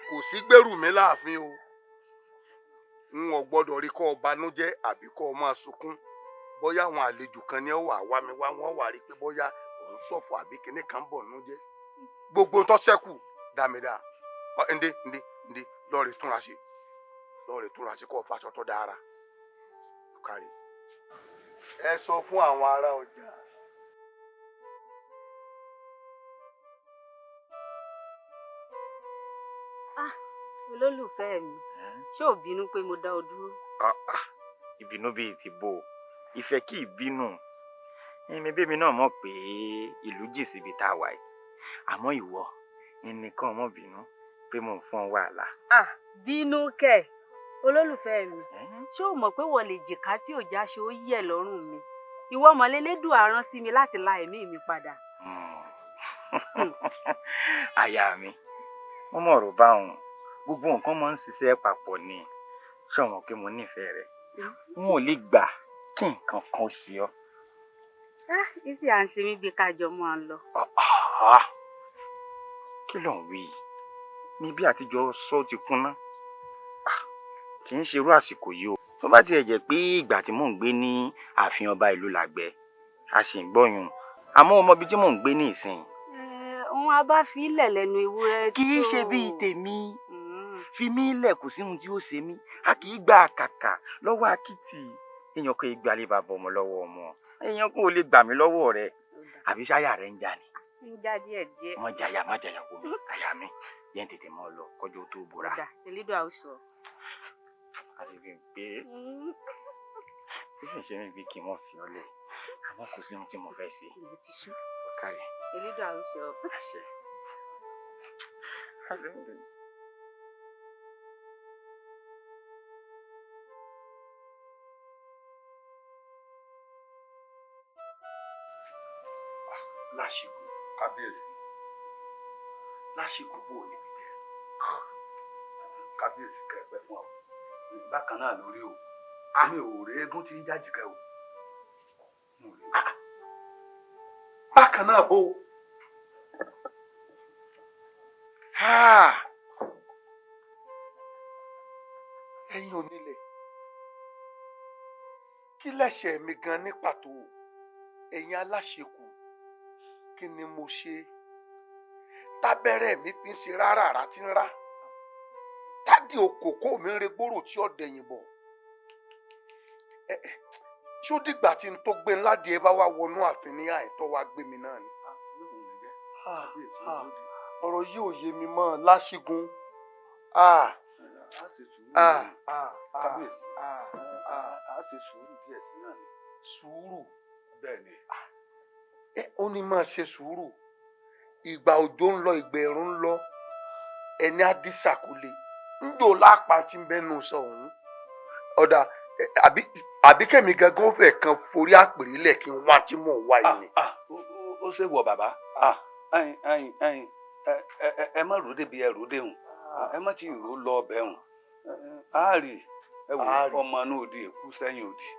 [SPEAKER 8] kò sí gbèrú mi láàfin o n ò gbọ́dọ̀ rí kọ́ ọ banújẹ́ àbí kọ́ ọ máa sunkún bóyá àwọn àlejò kan ní ó wà mí wá wọ́n wà rí pé bóyá òun ṣọ̀fọ̀ àbí kinní kan bọ̀ nínú jẹ́ gbogbo tó ṣẹ́kù dàmídà ǹdé lọ́ọ̀rẹ́ túnra ṣe kó faṣọ tó dára kárí. ẹ sọ fún àwọn ará ọjà.
[SPEAKER 10] olólùfẹ́ mi ṣé ò bínú pé mo dá ọ dúró.
[SPEAKER 11] ìbínú bíi ti bò ìfẹ́ kì í bínú ẹ̀mí bẹ́mi náà mọ̀ pé ìlú jì síbi tá a wà yìí àmọ́ ìwọ ẹnìkan mọ̀ bínú pé mò ń fún ọ wàhálà.
[SPEAKER 10] bínú kẹ̀ olólùfẹ́ mi ṣé o mọ̀ pé wọ́n lè jìká tí ò jáṣe ó yẹ̀ lọ́rùn mi ìwọ mọ̀lẹ́lẹ́dùn àrán sí mi láti la ẹ̀mí mi padà.
[SPEAKER 11] àyà mi wọ́n mọ̀ ọ̀rọ̀ bá òun gbogbo nǹkan máa ń ṣiṣẹ́ papọ̀ ni ṣọ̀wọ́n pé mo nífẹ̀ẹ́ rẹ̀ n ò lè gbà kí nǹkan kan sí ọ.
[SPEAKER 10] ìsì à ń ṣe mí bí kájọ máa lọ.
[SPEAKER 11] kí ló ń wí ní bí àtijọ́ sọ ti kúnná kì í ṣerú àsìkò yìí o tó bá tiẹ̀ jẹ́ pé ìgbà tí mò ń gbé ní ààfin ọba ìlú làgbẹ́ a sì ń gbọ́yùn àmọ́ ọmọ ibi tí mò ń gbé ní ìsìn.
[SPEAKER 10] òun a bá fi ilẹ̀ lẹ́nu ewúrẹ́ tó.
[SPEAKER 11] kì í ṣe bíi tèmi fi mí lẹ̀ kò sí ohun tí ó ṣe mí a kì í gba àkàkà lọ́wọ́ akitì èèyàn kan ìgbà lè bàbá ọmọ lọ́wọ́ ọmọ èèyàn kan ò lè gbà mí lọ́wọ́ rẹ̀ àbí sáyà rẹ̀ ń jà ni.
[SPEAKER 10] ń já díẹ̀ díẹ̀.
[SPEAKER 11] má jàyà wo mi àyà mi yẹn tètè mọ́ ọ lọ kọjú tó bora.
[SPEAKER 10] ọ̀dà elédò àwùsọ.
[SPEAKER 11] àti fi pé fífi ṣe mí bí kí wọ́n fi ọ lẹ̀ àmọ́ kò sí ohun tí mo fẹ́ ṣe.
[SPEAKER 10] ìlú ti ṣú.
[SPEAKER 11] ọ̀kàrẹ̀.
[SPEAKER 10] elédò àwùsọ.
[SPEAKER 11] àṣẹ.
[SPEAKER 8] lásìkò kábíyèsí lásìkò bò níbi tẹ kábíyèsí kẹpẹ fún ọ bákan náà lórí o èmi ò rí eégún tí ń jájìkẹ o bákan náà bò ẹ̀yin onílẹ̀ kí lẹ̀ṣẹ̀ mi gan ní pàtó ẹ̀yin aláṣekù kí ni mo ṣe tábẹ́rẹ́ mi fi ń ṣe rárá àrà tí ń rá tádì òkòkò mi ń regbòrò tí ó dẹ̀yìn bọ̀ ṣó dìgbà tí n tó gbé ńlá díẹ̀ bá wá wọnú ààfin ní àìtọ́ wá gbé mi náà ni. ọ̀rọ̀ yìí ò yé mi mọ́ láṣígun.
[SPEAKER 12] kábíyèsí a ṣe sùúrù díẹ̀ sí náà ni.
[SPEAKER 8] sùúrù
[SPEAKER 12] bẹ́ẹ̀ ni.
[SPEAKER 8] ó ní máa ṣe sùúrù ìgbà òjò ń lọ ìgbà ẹ̀rùn ń lọ ẹni àdìsá kò le ńjò lápá tí ń bẹnu sọ òun ọ̀dà àbí kẹ́mi gangan fẹ́ kan forí àpèrè lẹ̀ kí n wá tí mò ń wá yìí ni.
[SPEAKER 12] ó ṣe wọ bàbá ẹ má rò débi ẹ rò déhùn ẹ má ti rò lọ ọbẹ̀ hùn àárì ẹ wò ọmọ inú òdì èkú sẹ́yìn òdì.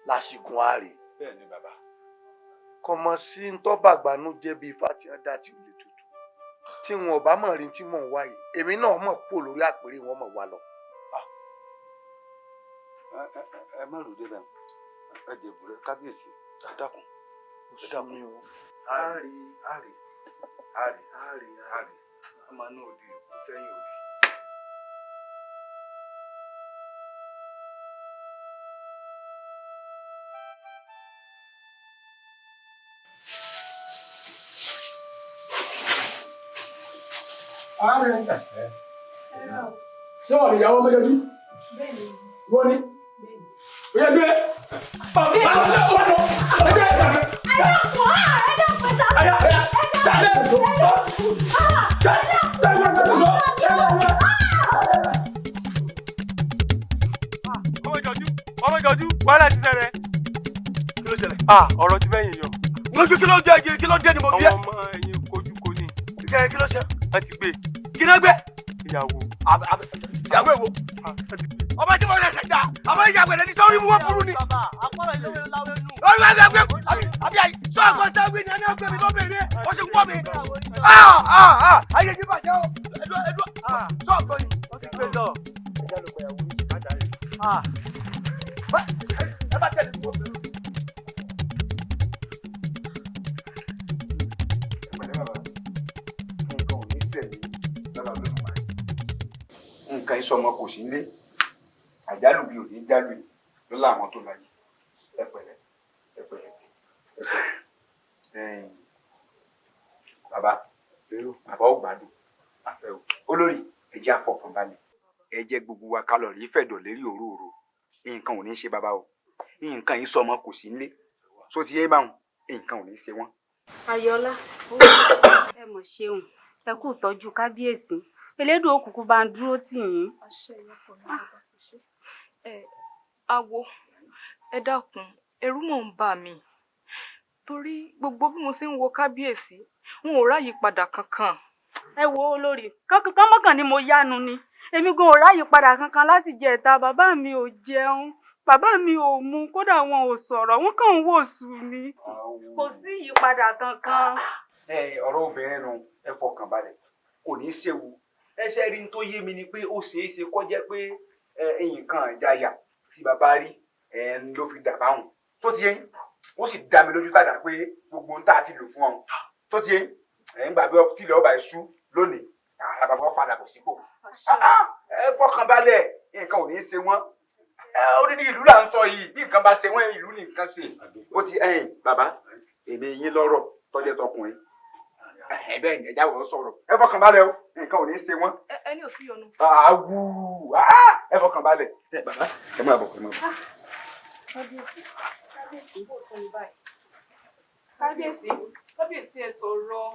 [SPEAKER 8] lásìkò àárì.
[SPEAKER 12] bẹ́ẹ̀ ni bàbá.
[SPEAKER 8] kọmọ sí ń tọ́ bàgbánú jẹ́ bí ifá tí wọ́n dá tí ò lè tutù tí wọn ò bá mọ̀ rí tí mò ń wá yìí èmi náà mọ̀ kúrò lórí àpèrè wọn mọ̀ wá lọ.
[SPEAKER 12] ẹ má rò débẹ̀ ẹ jẹ ìbúrẹ́ kábíyèsí ẹ dákun ẹ dákun. àárì ọmọ inú òdì èkú sẹ́yìn òdì.
[SPEAKER 13] ṣé wà ní ìyàwó méjèèjì wọ́n ní oyè gbé
[SPEAKER 5] ọmọ ìjọjú wàhálà ti ṣẹlẹ̀.
[SPEAKER 12] kí ló ṣẹlẹ̀.
[SPEAKER 5] ọ̀rọ̀ ti bẹ́yìn yọ.
[SPEAKER 12] kí ló dé ni mo bí ẹ.
[SPEAKER 5] ọmọ ẹ̀yìn kojú kò ní.
[SPEAKER 12] kí ló ṣe.
[SPEAKER 5] wọ́n ti gbé.
[SPEAKER 12] kí ló gbé.
[SPEAKER 5] ìyàwó.
[SPEAKER 12] ìyàwó èwo. ọmọ tí mo lè ṣe gbà àmọ́ ìyàwó ẹni tó rí mú wọ́n burú ni. àbí àyè sọ àgbọn tá a wí ni ẹni ọgbẹ́ mi lọ́bẹ̀rẹ̀ ó sì ń wọ́ mi. ayé yìí bàjẹ́ o. ẹdú sọ ọ̀gbọ́n yìí.
[SPEAKER 5] wọ́n ti gbé lọ. ẹja ló gbẹ̀yàwó ní ìbàdàn rẹ̀. ẹ bá tẹ̀lé fún ọ̀bẹ.
[SPEAKER 6] nǹkan ò ní sẹ̀mí lọ́la lónìí. nǹkan ìsọmọ kò sí nílé àjálù bí ò ní jálù yìí ló láwọn tó láyé. ẹ pẹ̀lẹ́ ẹ pẹ̀lẹ́ ẹ pẹ̀lẹ́. bàbá bàbá ò gbádùn àfẹ o. olórí ẹ jẹ́ àfọkànbalẹ̀ ẹ jẹ́ gbogbo wa kálọ̀rì fẹ̀dọ̀ lérí òróòro nǹkan ò ní ṣe bàbá o nǹkan ìsọmọ kò sí nílé so ti yé báwọn nǹkan ò ní ṣe wọ́n.
[SPEAKER 10] Ayọ̀lá ẹ mọ̀ ṣeun ẹ kú tọ́jú kábíyèsí elédùn òkùnkùn bá ń dúró tì yín.
[SPEAKER 14] Awo ẹ dákun ẹ̀rù mọ̀ ń bà mí torí gbogbo bí mo ṣe ń wo kábíyèsí n ò ráyè padà kankan.
[SPEAKER 10] ẹ wo olórí kankan mọ́kàn ni mo yánu ni èmi gan ò ráyè padà kankan láti jẹta bàbá mi ò jẹun bàbá mi ò mu kódà wọn ò sọ̀rọ̀ wọn kàn ń wò sùn ni kò sí ìyípadà kankan.
[SPEAKER 6] ọ̀rọ̀ obìnrin nu ẹ fọkàn balẹ̀ kò ní í ṣèwù ẹsẹ̀ rí n tó yé mi ni pé ó ṣeé ṣe kó jẹ́ pé nǹkan ìjayà tí bàbá rí ló fi dà báwọn tó ti yẹn ó sì dá mi lójú tàdá pé gbogbo ń tà ti lò fún ọ tó ti yẹn nígbà bí tílẹ̀ ọba ìṣú lónìí àràbàbọ̀ padà bọ̀ sípò ẹ fọkàn balẹ̀ nǹkan ò ní í ṣe wọ́n odidi ìlú là ń sọ yìí bí nǹkan bá ṣe wọ́n ìlú ní nǹkan ṣe ó ti bàbá èmi yín lọ́rọ̀ tọ́jẹ́ tọkùnrin bẹ́ẹ̀ ni ẹ̀já wọ̀ sọ̀rọ̀ ẹ fọkàn balẹ̀ o nǹkan ò ní í ṣe wọ́n.
[SPEAKER 14] ẹni ò sí yọnu.
[SPEAKER 6] àwù ẹ fọkàn balẹ̀ bàbá ẹ máa bọ̀ ẹ máa bọ̀.
[SPEAKER 14] kábíyèsí bò fún mi báyìí kábíyèsí ẹ sọ̀rọ̀.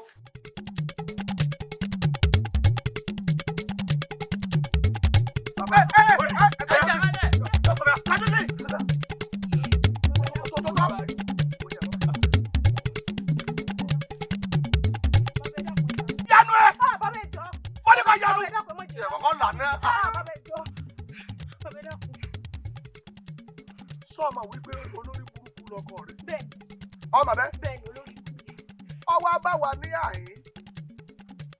[SPEAKER 5] Sọ́ọ̀mà wípé olórí burúkú lọkọ rẹ̀. Ọmọ bẹ́ẹ̀. Ọwọ́ abáwa ní àyín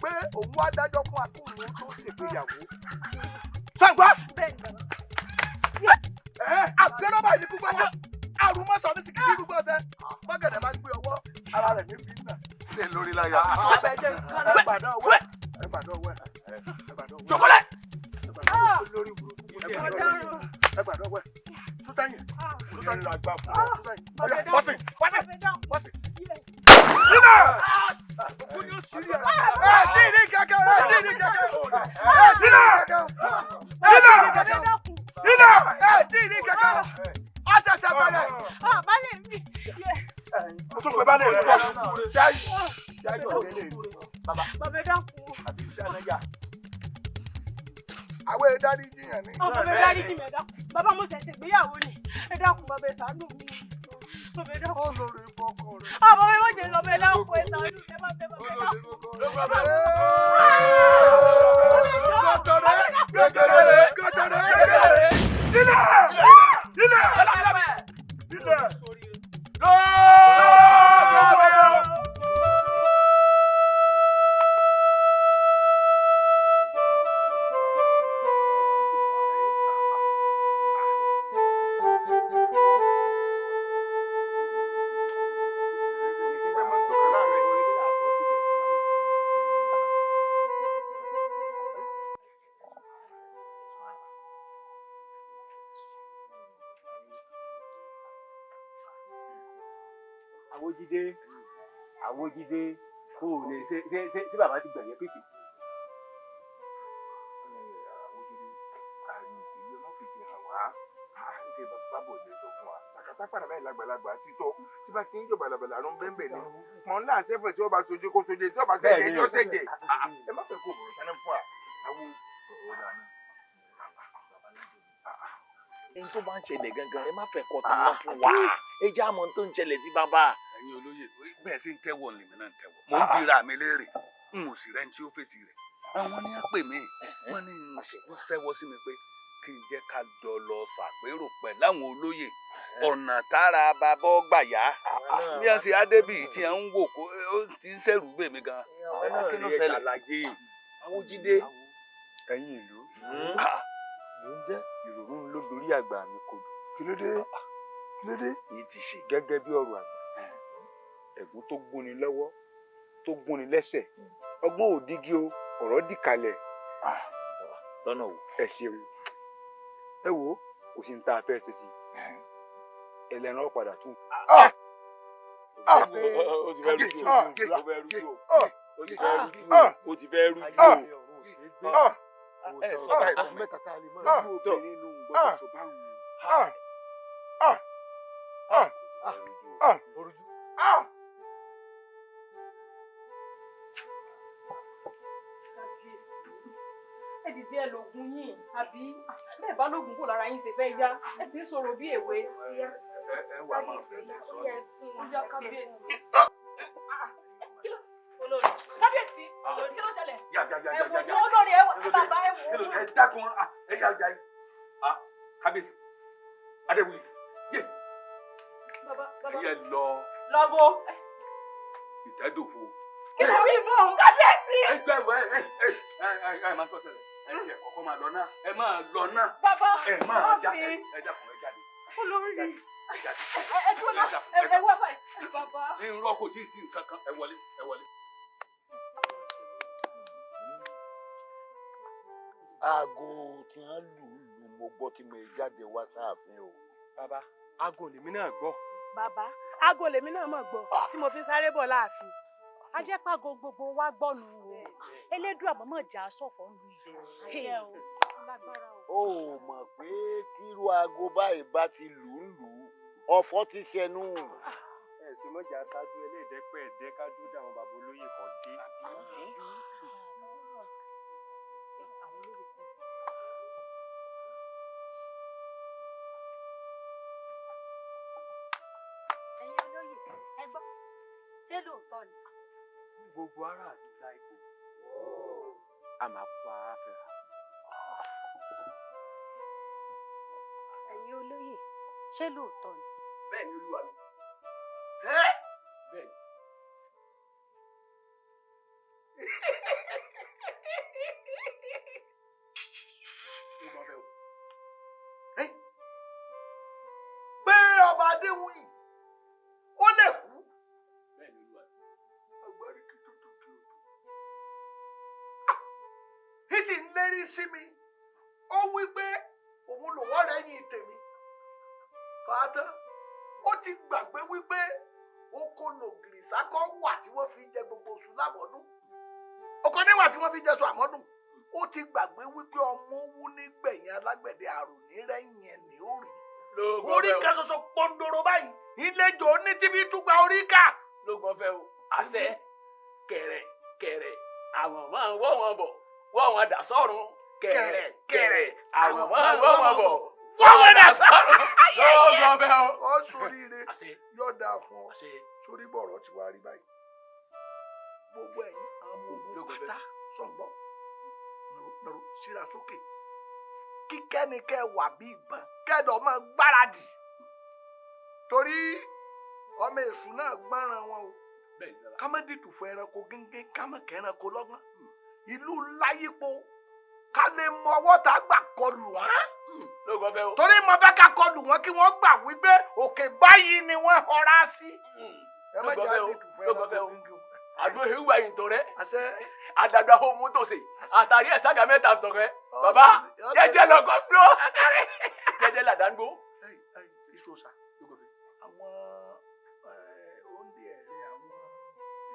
[SPEAKER 5] pé òun wá dájọ́ fún akóhùn tó ṣègbéyàwó. Sọ̀gbọ́. Àgbẹ̀rọ̀ báyìí ní gbogbo ọwọ́. Àrùn mọ́sàn ní sìkìdí gbogbo ọ̀sẹ̀. Bọ́gẹ̀dẹ̀ máa ń gbé ọwọ́. Ara rẹ̀ ní bí nà. Ilé lórí láyà. Ẹ gbàdọ̀ ọwọ́ ẹ̀. Jọ̀kọ́lẹ̀. Olórí burúkú. Ẹ gbàdọ̀ ọwọ́ ẹ̀. Sútẹ́yìn. Sútẹ́yìn la gbà fún ọ. Bọ́sìn. Bọ́sìn. Nínà! Òkú ni ó sì rí ẹ̀. Ẹ ní kẹ̀kẹ́. Nínà! Ẹ ní kẹ̀kẹ́. Ó ṣẹ̀ṣẹ̀ bẹ̀rẹ̀.
[SPEAKER 10] Bálẹ̀ mi.
[SPEAKER 5] O tún pè bálẹ̀ rẹ̀. Jáì ọ̀rẹ́ lè rí. Bàbá ẹ dákun. Àbí ìdánájà. Àwọn ìdarí jiyàn ni.
[SPEAKER 10] Bàbá ẹ dárí jiyàn ẹ dákun. Bàbá mo ṣẹ̀ṣẹ̀ gbéyàwó ni. Ẹ dákun bàbá ẹ ṣàánú mi. Bàbá ẹ dákun.
[SPEAKER 5] Olórí bọ́kọ rẹ̀.
[SPEAKER 10] Bàbá ẹ wọ́n jẹ lọ bẹ dákun ẹ ṣàánú mi. Bàbá ẹ dákun.
[SPEAKER 12] Àwòjídé kò lè ṣe bàbá ti gbẹ̀yẹ pèpè.
[SPEAKER 5] Àwòjídé àrùn ìṣèlú ọmọ fìtì hàn wá. Ṣé bàbá bò lè sọ fún wa? Àkàtà padà báyìí lágbàlagbà sí tọ́. Tí bá ti ń jọ bàlàbàlà ló ń bẹ́ẹ̀ ni. Mọ̀ ńlá àṣẹ́fẹ̀ tí wọ́n bá sojú kó sojú tí wọ́n bá ṣẹ̀jẹ̀ ẹjọ́ ṣẹ̀jẹ̀. Ẹ má fẹ́ kó bọ̀rọ̀ sẹ́nẹ̀ fún wa. Àwọn ọ̀rọ̀ àná.
[SPEAKER 15] Ẹni tó bá ń ṣẹlẹ̀ gangan ẹ má fẹ́ kọ́ tán wá fún wa. Ẹ jẹ́ àmọ́ tó ń ṣẹlẹ̀ sí bàbá.
[SPEAKER 8] Ẹ̀yin olóyè bẹ́ẹ̀ sì ń tẹ́wọ̀ lèmi náà ń tẹ́wọ̀. Mo ń bira mi léèrè n ò sì rẹ́ ní tí ó fèsì rẹ̀. Àwọn ni á pè mí wọ́n ní wọ́n ṣẹ́wọ́ sí mi pé kí n jẹ́ ká jọ lọ ṣàpérò pẹ̀ láwọn olóyè ọ̀nà tára bàbá gbà yá. Bí wọ́n ṣe Adébí tí wọ́n ń wò kó ó ti ń ṣẹ̀rù gbè mí gan.
[SPEAKER 15] Kí ló ṣàlàyé Àwòjídé?
[SPEAKER 2] Ẹ̀yin ìlú. Ìrònú ló dorí àgbà mi kodò. Kí ló dé? lédè
[SPEAKER 15] èyí ti ṣe.
[SPEAKER 16] gẹ́gẹ́ bí ọ̀rọ̀ àgbà ẹ̀gún tó gúnni lọ́wọ́ tó gúnni lẹ́sẹ̀ ọgbọ́n òdígí o ọ̀rọ̀ dìkalẹ̀
[SPEAKER 15] lọ́nà wo.
[SPEAKER 16] ẹ ṣeun ẹ wo kò sí ní tá a fẹ́ ṣe sí ẹlẹ́ran padà tún.
[SPEAKER 15] ó ti fẹ́ rújú o ó ti fẹ́ rújú o ó ti fẹ́ rújú o ó ti fẹ́ rújú o.
[SPEAKER 2] ẹ sọ báyìí mẹ́ta tá a lè máa
[SPEAKER 16] ojú obìnrin nù gbọ́dọ̀ sọ báwọn.
[SPEAKER 14] ẹ dìde ẹ lògùn yín àbí bẹ́ẹ̀ bá lògùn kò lára yín ṣe fẹ́ yá ẹ sì ń sọ̀rọ̀ bí èwe.
[SPEAKER 15] ẹ wà máa fẹ́ lè sọ
[SPEAKER 14] ó yá kábíyèsí. kábíyèsí kí ló ṣẹlẹ̀. ẹ wojú olórí ẹ bàbá ẹ wò ó.
[SPEAKER 15] ẹ dákun ẹ yà ọjà yìí kábíyèsí adéwì yé ẹ lọ
[SPEAKER 14] lọ́bọ̀.
[SPEAKER 15] ìtẹ́dòfo.
[SPEAKER 14] kí ló rí bò ń kábíyèsí.
[SPEAKER 15] ẹ gbẹ wẹ ẹ máa tọ́ ṣẹlẹ̀ ẹ tiẹ̀ kọ́kọ́ máa lọ náà ẹ máa lọ náà.
[SPEAKER 14] bàbá
[SPEAKER 15] ẹ máa já ẹ dákun ẹ jáde.
[SPEAKER 14] olórí
[SPEAKER 15] ẹ jáde.
[SPEAKER 14] ẹ dúró náà ẹ wá báyìí bàbá.
[SPEAKER 15] irọ́ kò tí ì sí nǹkan kan ẹ wọlé ẹ wọlé.
[SPEAKER 16] aago tí wọ́n lù mo gbọ́ tí mo jáde wá sáàfin o.
[SPEAKER 12] bàbá aago lèmi náà gbọ́.
[SPEAKER 4] bàbá aago lèmi náà mọ̀ gbọ́ tí mo fi sáré bọ̀ láàfin ajẹ́pàgò gbogbo wa gbọ́nu o elédùn àmọ́mọ́ jà sọ̀fọ̀ ń lu ìyẹn o lágbára o.
[SPEAKER 16] ó mọ̀ pé tírú aago báyìí bá ti lù ọ̀fọ̀ ti ṣẹnu.
[SPEAKER 12] ẹ ṣe mọ́jà ṣáájú ẹlẹ́ẹ̀dẹ́pẹ̀ẹ́dẹ́ kájú dáhùn bàbá olóyè kan dé.
[SPEAKER 10] ẹ̀yin olóyè ẹ gbọ́ ṣé lóòótọ́ ni.
[SPEAKER 12] gbogbo ara àdúgbò ipò a máa pa ara fẹ́ra.
[SPEAKER 10] ẹ̀yin olóyè ṣé lóòótọ́ ni.
[SPEAKER 1] bẹ́ẹ̀ ni olúwa mi. bẹ́ẹ̀ ni.
[SPEAKER 5] pé ọba adéwùyí ó lè kú.
[SPEAKER 1] bẹ́ẹ̀ ni olúwa mi.
[SPEAKER 5] agbárí kí tó tó kí o tó. ìtì ń lérí sí mi ó wí pé òun lòun ọ̀rẹ́ yìí tèmi. fàátán ó ti gbàgbé wípé oko lògìrì sákọ́ wà tí wọ́n fi jẹ gbogbo oṣù lámọ́dún. oko níwà tí wọ́n fi jẹ oṣù àmọ́dún. ó ti gbàgbé wípé ọmọ wú nígbẹ̀yìn alágbẹ̀dẹ àrùn nírẹ̀yìn ẹ̀ ní òrì. orí kan ṣoṣo pọ́ńdóró báyìí ìlẹ́jọ́ ní tíbi túgbà orí ká.
[SPEAKER 1] ló gbọ́ fẹ́ o àṣẹ kẹ̀rẹ̀ kẹ̀rẹ̀ àwọn máa ń wọ́ wọn bọ̀ wọ́ wọn dà sọ́run kẹ̀rẹ̀ kẹ̀rẹ̀ àwọn máa ń wọ́ wọn bọ̀ wọ́ wọn dà sọ́run. ló gbọ́ fẹ́ o.
[SPEAKER 5] ọ sóríire yọ̀ọ̀dà fún ọ sórí bọ̀rọ̀ tí wàá rí báyìí. gbogbo ẹ̀yin àwọn ọmọ ogun pátá sọ̀nbọ̀ lọ́rọ̀ síra sókè kíkẹ́ni kẹ́ wà bí ìbọn kẹ́dọ̀ máa gbáradì torí ọmọ èṣù náà gbọ́ràn wọn o ká má dìtù fún ẹranko gẹ́gẹ́ ká má kẹ́ranko lọ́gbọ́n ìlú láyípo ká lè mọ ọwọ́ tá a gbà kọlù wọn. torí mo fẹ́ ká kọlù wọn kí wọ́n gbà wípé òkè báyìí ni wọ́n họra sí. ẹ má jẹ́ àdìtù fún ẹranko gẹ́gẹ́.
[SPEAKER 1] àdó ìwà yìí tó rẹ àdàgbà ohun tó ṣe àtàrí ẹ sága mẹ́ta tó rẹ bàbá jẹjẹ lọkọ dúró jẹjẹ làdángbó.
[SPEAKER 5] ìṣòṣà àwọn oúnjẹ ẹ̀rẹ́ àwọn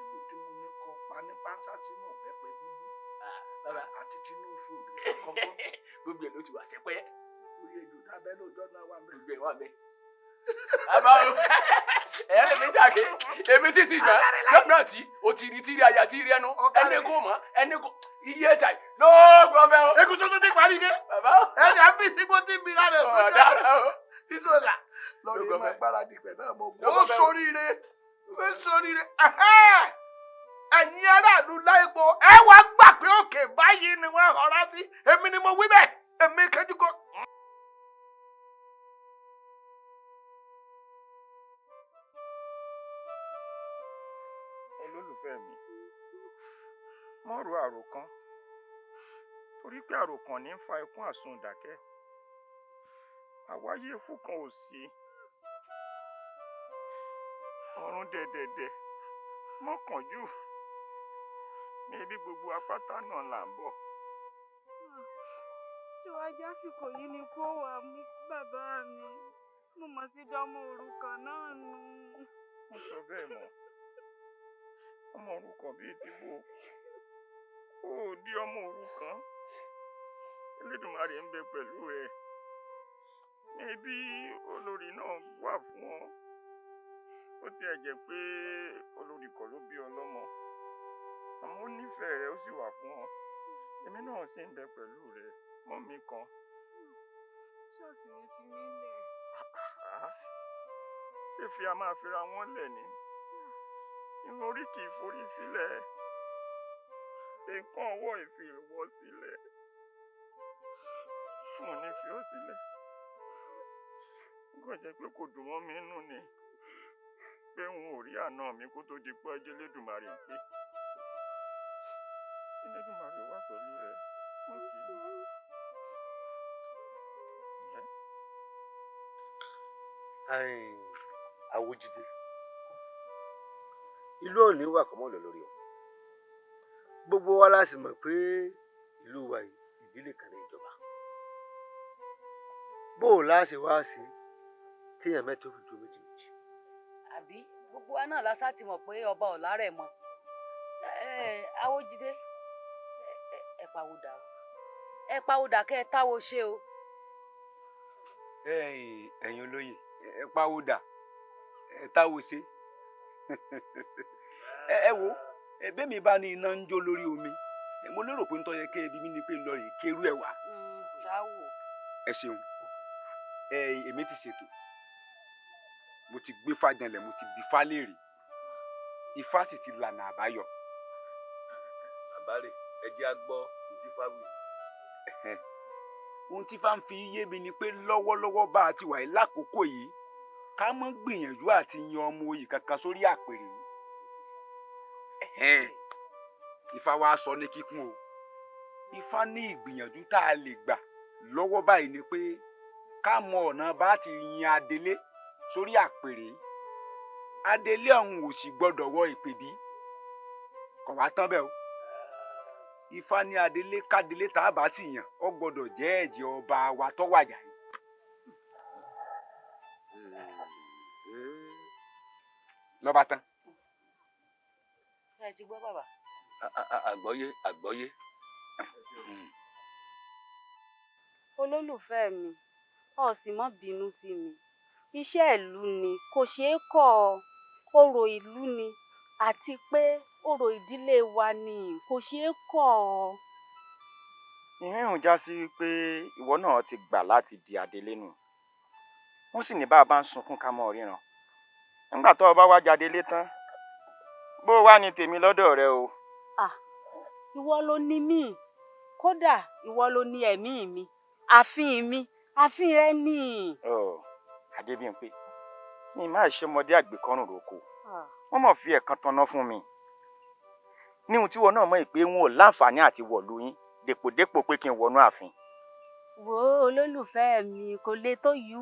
[SPEAKER 5] èlò tí mo ní kọ́ pa ní pánsá sínú ọ̀bẹ pẹ̀ dúdú àti tinú oṣù òbí kọ́kọ́.
[SPEAKER 1] gbogbo ẹ̀ ló ti wà sẹ́pẹ́.
[SPEAKER 5] oye èdò tábẹ́ lóòjọ́ náà wà mẹ́.
[SPEAKER 1] gbogbo ẹ̀ wà mẹ́. àbá o ẹ̀rẹ́ mi jàgé èmi títí gbà lọ́gbọ̀n tí o ti rí tíri àyà tíri ẹnu ẹni kò mọ̀ ẹni kò iye ẹ̀ta lóògùn ọ̀fẹ́ o.
[SPEAKER 5] ekun tó ti parí ké.
[SPEAKER 1] bàbá o.
[SPEAKER 5] ẹni à ń bí sígbó tí ń bi lára ẹ̀ fún
[SPEAKER 1] ọ̀daràn o.
[SPEAKER 5] ìṣòlà lọ́ọ̀rì máa gbáradì pẹ̀ náà mo gbọ́. ó soríire ó soríire ẹ̀yin aráàlú láìpò ẹ wá gbà pé òkè báyìí ni wọ́n họra sí èmi ni mo wí bẹ́ẹ̀ èmi kẹ́jú kọ́.
[SPEAKER 11] olólùfẹ́ mi mọ́ ro àròkàn torí pé àròkàn ní ń fa ikún àsundàkẹ́ àwáyé ikú kan ò sí ọ̀run dẹ̀dẹ̀dẹ̀ mọ́kànjú ní ibi gbogbo apáta náà là ń bọ̀.
[SPEAKER 10] tí wàá jásìkò yìí ni kó wà mú bàbá mi mo mọ̀ sí dánmọ́ òrukàn náà nù.
[SPEAKER 11] mo sọ bẹ́ẹ̀ mọ́ ọmọ òrukàn bíi ti bò ó di ọmọ òrukàn Elédùmarè ń bẹ pẹ̀lú rẹ̀ níbi olórí náà wà fún ọ ó tiẹ̀ jẹ́ pé olórí kọ́ ló bí ọ lọ́mọ àmọ́ ó nífẹ̀ẹ́ rẹ ó sì wà fún ọ èmi náà sì ń bẹ pẹ̀lú rẹ mọ́ mi kan.
[SPEAKER 10] ṣọ́ọ̀ṣì ni fi mí lẹ̀.
[SPEAKER 11] ṣé fi a máa fira wọn lẹ̀ ni irun orí kì í forí sílẹ̀ nǹkan ọwọ́ ìfi ìwọ sílẹ̀ fún ní fi ó sílẹ̀ kò jẹ́ pé kò dùn mọ́ mi nù ni pé n ò rí àna mi kó tó di pé ẹjẹ́ Elédùmarè ń pè Elédùmarè wà pẹ̀lú rẹ mọ́ kì í.
[SPEAKER 9] Àwòjídé ìlú òní wà kọ́mọ́ lọ lórí ọ gbogbo wa la sì mọ̀ pé ìlú wa yìí ìdílé kan ní ìjọba bó o láṣẹ wá sí téèyàn mẹ́ta fi dúró méjì.
[SPEAKER 10] àbí gbogbo wa náà lásà ti mọ̀ pé ọba ọ̀la rẹ̀ mọ́ Àwòjídé ẹ pàwọ́dà kẹ́ ẹ táwo ṣe o.
[SPEAKER 16] ẹ̀yin olóyè ẹ pàwọ́dà ẹ táwo ṣe ẹ wo bẹ́ẹ̀mi bá ní iná ń jó lórí omi mo lérò pé ń tọ́ yẹ kẹ́ ẹbí mi ni pé ń lọ rè kérú ẹ̀ wá. ẹ ṣeun èmi ti ṣètò mo ti gbé fàjànlẹ̀ mo ti bí fálẹ́rì ifá sì ti lànà àbáyọ.
[SPEAKER 9] àbárè ẹ jẹ́ á gbọ́ ìdí fáwì.
[SPEAKER 16] ohun tí fá ń fi yé mi ni pé lọ́wọ́lọ́wọ́ bá a ti wà yìí lákòókò yìí ká mọ́ gbìyànjú àti yan ọmọ oyè kankan sórí àpèrè yìí. Ifá wa sọ ní kíkún o Ifá ní ìgbìyànjú tá a lè gbà lọ́wọ́ báyìí ni pé ká mọ ọ̀nà bá ti yan adelé sórí àpèrè yìí adelé ọ̀hún ò sì gbọ́dọ̀ wọ ìpèbí kò wá tán bẹ́ẹ̀ o Ifá ní adelé kádélé tá a bá sì yàn ó gbọ́dọ̀ jẹ́ ẹ̀jẹ̀ ọba wa tó wàjà yìí. lọ́ba tán.
[SPEAKER 10] ẹ ti gbọ́ bàbá.
[SPEAKER 16] àgbọ́yé.
[SPEAKER 10] olólùfẹ́ mi ò sì mọ́ bínú sí mi iṣẹ́ ìlú ni kò ṣeé kọ̀ orò ìlú ni àti pé orò ìdílé wa ni kò ṣeé kọ̀.
[SPEAKER 11] ìhìn já sí pé ìwọ náà ti gbà láti di adelé nù wọ́n sì ní bá a bá ń sunkún ká mọ́ ríran nígbà tó o bá wá jáde tán bó wá ní tèmi lọ́dọ̀ rẹ o.
[SPEAKER 10] ìwọ ló ní mí kódà ìwọ ló ní ẹ̀mí mi àfin rẹ ní.
[SPEAKER 11] Adébímpé ní máa ṣe ọmọdé àgbékọ́rùn roko wọ́n mọ̀ fi ẹ̀kan tanná fún mi ní ohun tí wọn náà mọ̀ pé wọn ò láǹfààní àti wọ̀lú yín dèpòdépò pé kí n wọnú ààfin.
[SPEAKER 10] wo olólùfẹ́ mi kò lè tó yìí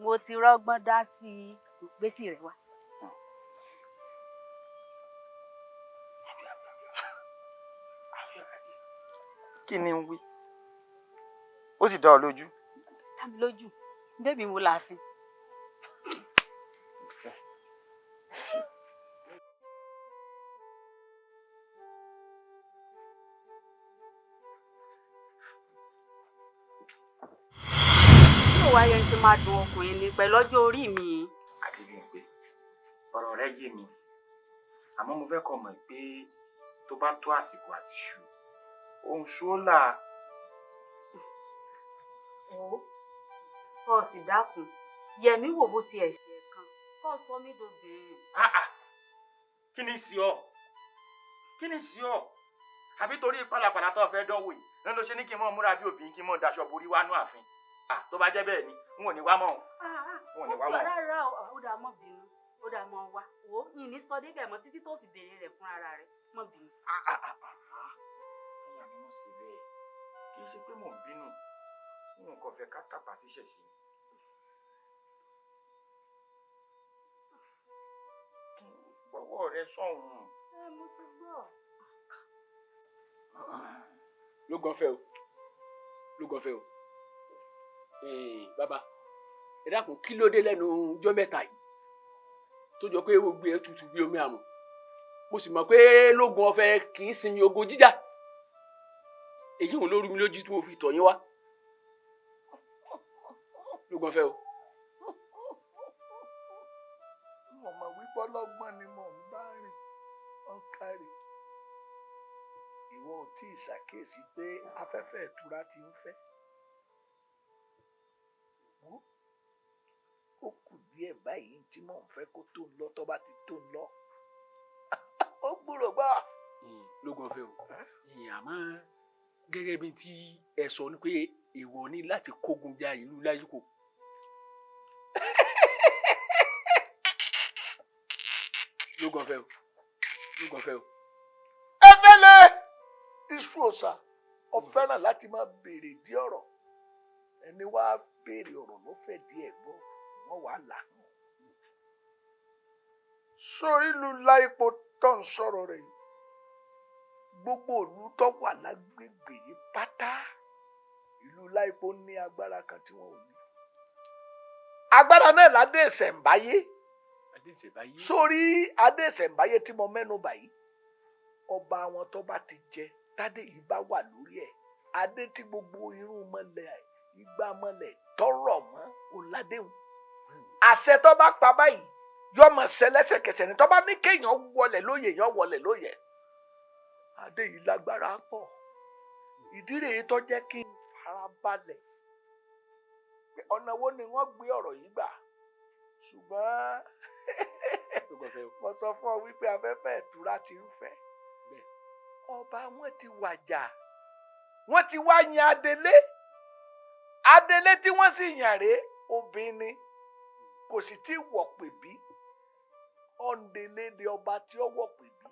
[SPEAKER 10] mo ti rọ́gbọ́n dá sí i gbé tì rẹ wá.
[SPEAKER 11] kí ni ń wí ó sì dá ọ lójú.
[SPEAKER 10] dá mi lójú bébí mo láàfin. tí ò wáyé ti máa dùn ọkùnrin ni pẹ̀lú ọjọ́ orí mi.
[SPEAKER 11] Adébímpé ọ̀rọ̀ rẹ yé mi àmọ́ mo fẹ́ kó mọ̀ pé tó bá tó àsìkò àti ṣù òun ṣóòlà.
[SPEAKER 10] kọ́ ọ sì dákun yẹ̀mí wò bó tiẹ̀ ṣe kan kọ́ ọ sọ mí dobìnrin.
[SPEAKER 11] kí ni sí ọ àbí torí pàlàpàlà tó fẹ́ dánwò yìí ń lọ ṣe ní kí n mọ̀ múra bí obìnrin kí n mọ̀ daṣọ borí wánú ààfin tó bá jẹ́ bẹ́ẹ̀ ni n ò ní wá mọ́ n ò ní wá mọ́.
[SPEAKER 10] rárá ó dà mọ́ bínú ó dà mọ́ wá wò ó yìí ní sọ débẹ̀ mọ́ títí tó fi béèrè rẹ̀ fún ara rẹ̀ mọ́ bínú.
[SPEAKER 11] ẹ̀yà mi mọ̀ sí bẹ́ẹ̀ kì í ṣe pé mò ń bínú n kò fẹ́ ká tàpá sí ṣẹ̀ṣẹ̀. gbọ́wọ́ rẹ sọ̀hún.
[SPEAKER 10] mo ti gbọ́.
[SPEAKER 13] ló gànfẹ́ o bàbá ẹ dákun kí ló dé lẹ́nu ọjọ́ mẹ́ta yìí tó jọ pé gbogbo ẹ tutù bí omi àmù mo sì mọ̀ pé lógun ọ̀fẹ́ kì í sinmi ogun jíjà èyí òun ló rú mi lójú tí mo fi tọ̀ yín wá ló gànfẹ́ o.
[SPEAKER 5] mo mọ̀ wípé ọlọ́gbọ́n ni mò ń bá rìn ọ̀kàrẹ̀ ìwọ ò tí ì ṣàkíyèsí pé afẹ́fẹ́ ìtura ti ń fẹ́. ó kù díẹ̀ báyìí tí mò ń fẹ́ kó tó ń lọ tó bá ti tó ń lọ. ó gbúrò gbọ́.
[SPEAKER 13] ló gànfẹ́ o àmọ́ gẹ́gẹ́ bí tí ẹ sọ ni pé èèwọ̀ ni láti kógun ja ìlú láyíkò. ló gànfẹ́ o.
[SPEAKER 5] ẹ fẹ́lẹ̀ iṣu ọ̀sà ọ̀fẹ́ràn láti máa béèrè dí ọ̀rọ̀ ẹni wá béèrè ọ̀rọ̀ ló fẹ́ díẹ̀ gbọ́ wọ́n wà là. sórí ìlú láìpò tó ń sọ̀rọ̀ rẹ̀ yìí gbogbo ìlú tó wà lágbègbè yìí pátá ìlú láìpò ní agbára kan tí wọn ò ní. agbára náà ládé ìṣẹ̀ǹbáyé sórí adé ìṣẹ̀ǹbáyé tí mo mẹ́nu báyìí ọba àwọn tó bá ti jẹ tádé yìí bá wà lórí ẹ̀ adé tí gbogbo irun mọ́lẹ̀ igbá mọ́lẹ̀ tọrọ mọ́ ọ̀làdéhùn àṣẹ tó bá pa báyìí yọmọ ṣẹlẹ́sẹ̀kẹsẹ̀ ni tó bá ní kéèyàn wọlé lóye yọ wọlé lóye adé yìí lágbára pọ̀ ìdí rèé tó jẹ́ kí n fara balẹ̀ pé ọ̀nà wo ni wọ́n gbé ọ̀rọ̀ yìí gbà ṣùgbọ́n mo sọ fún ọ wípé afẹ́fẹ́ ìtura ti ń fẹ́ ọba wọn ti wàjà wọn ti wá yan adelé tí wọ́n sì yàn rèé obìnrin kò sì tí wọ̀ pè bí ọ̀ǹdẹ̀lẹ́dẹ̀ ọba tí ó wọ̀ pè bí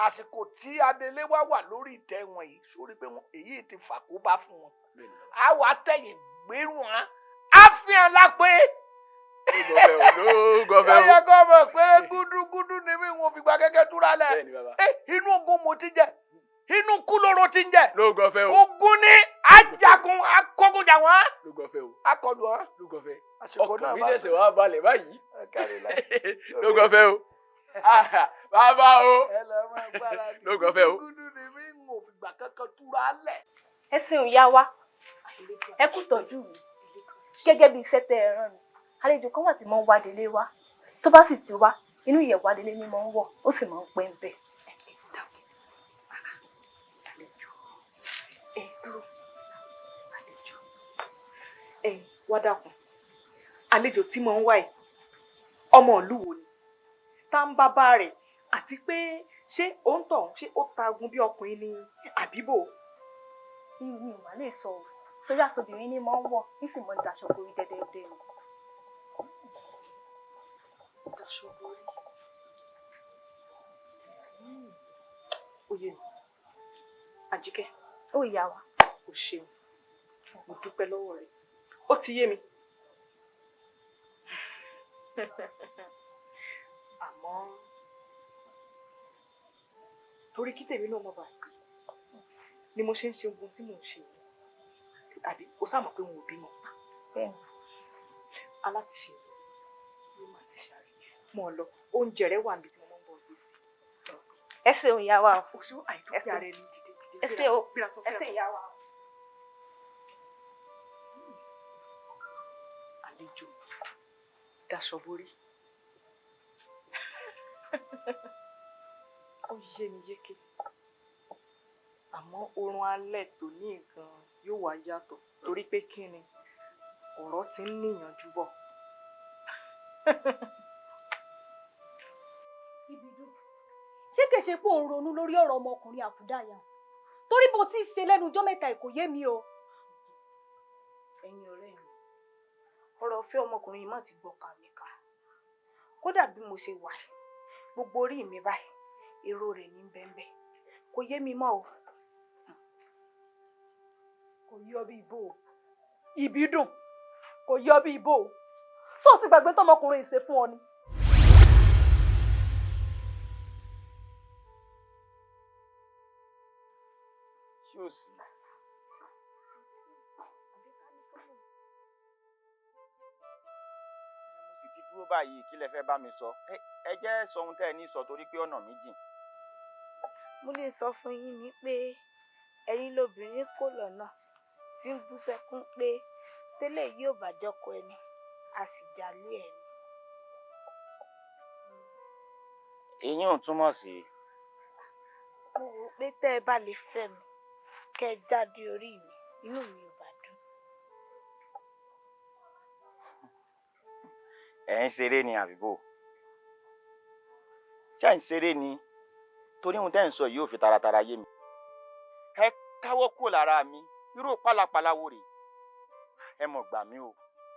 [SPEAKER 5] àsìkò tí adelé wá wà lórí ìtẹ́ wọn yìí sórí pé èyí ti fàkóbá fún wọn á wàá tẹ̀yìn gbérù wọn á fi hàn lápé ẹyẹ kọ́ mọ̀ pé gúdúgúdú ni mí wọn fi gba kẹ́kẹ́ túra lẹ̀ inú ogun mo ti jẹ inú kúlóró ti ń jẹ ogun ní ajagun akógunjà wọn akọlù wọn
[SPEAKER 13] ọkàn mi ṣẹ̀ṣẹ̀ wá balẹ̀ báyìí ló gànfẹ́ o bàbá o ló gànfẹ́ o.
[SPEAKER 17] ẹ ṣeun ìyá wa ẹ kú tọ́jú mi gẹ́gẹ́ bí iṣẹ́ tẹ́ ẹ rán mi àlejò kan wà tí mo ń wá délé wá tó bá sì ti wá inú ìyẹ̀wò adélé ni mo ń wọ̀ ó sì máa ń pẹ́ ń bẹ̀.
[SPEAKER 14] wá dákun àlejò tí mo ń wá yìí ọmọ ìlú wo ni tá ń bàbá rẹ̀ àti pé ṣé òun tọ̀ ṣé ó tagun bí ọkùnrin ni àbíbò.
[SPEAKER 17] ìwé ìwà lè sọ ọ torí àtòbìnrin ni mo ń wọ̀ nísìnyí mo ń daṣọ borí dẹdẹdẹ ni.
[SPEAKER 14] daṣọ borí oyè Àjíkẹ́
[SPEAKER 17] ó yà wá
[SPEAKER 14] o ṣeun mo dúpẹ́ lọ́wọ́ rẹ̀ ó ti yé mi àmọ́ torí kí tèmi náà mọ̀ báyìí ni mo ṣe ń ṣe ohun tí mò ń ṣe àbí o sáàmù pé wọn ò bímọ alátiṣe ló máa ti ṣàrí mọ ọ lọ oúnjẹ rẹ wà níbi tí mo máa ń bọ gbé sí.
[SPEAKER 17] ẹ ṣeun ìyá wa
[SPEAKER 14] o ṣe àìdúpẹ́ ara ẹni dìde
[SPEAKER 17] ẹ ṣe o ẹ ṣe ìyá wa.
[SPEAKER 14] àlejò daṣọ borí ó yé mi yéké àmọ́ oorun alẹ́ tó ní nǹkan yóò wá yàtọ̀ torí pé kí ni ọ̀rọ̀ ti ń níyànjú bọ̀.
[SPEAKER 17] Ìbídùn ṣé kìí ṣe pé òun ronú lórí ọ̀rọ̀ ọmọkùnrin àkúdàáyà torí bó ti ṣe lẹ́nu ọjọ́ mẹ́ta kò yé mi o.
[SPEAKER 18] ẹ̀yin ọ̀rẹ́ mi ọ̀rọ̀ ọ̀fẹ́ ọmọkùnrin yìí má ti gbọ̀kàn mi ká kódà bí mo ṣe wà gbogbo orí mi báyìí èrò rẹ̀ ní bẹ́ẹ̀ kò yé mi mọ́ o.
[SPEAKER 17] kò yọ bí ibo Ìbídùn kò yọ bí ibo tó ti gbàgbé tọmọkùnrin ìṣe fún ọ ni.
[SPEAKER 11] ò sí. mo sì ti dúró báyìí kí lẹ fẹ́ bá mi sọ ẹ jẹ́ sọ ohun tẹ́ ẹ ní sọ torí pé ọ̀nà mi jìn.
[SPEAKER 18] mo lè sọ fún yín ni pé ẹ̀yin lobìnrin kò lọ́nà tí ń bú sẹ́kún pé tẹ́lẹ̀ yóò bá dọ́kọ ẹni a sì jálé ẹni.
[SPEAKER 11] èyí ò túmọ̀ sí.
[SPEAKER 18] mo wò ó pé tẹ́ ẹ bá lè fẹ́ mi kẹ́ ẹ jáde orí mi inú mi ò bá dùn.
[SPEAKER 11] ẹ̀ ń ṣeré ni àbíbò ṣé ẹ̀ ń ṣeré ni torí ohun tẹ́ ń sọ yìí ò fi taratara yé mi. ẹ káwọ́ kúrò lára mi irú pálapàla wo rèé ẹ mọ̀ gbà mí o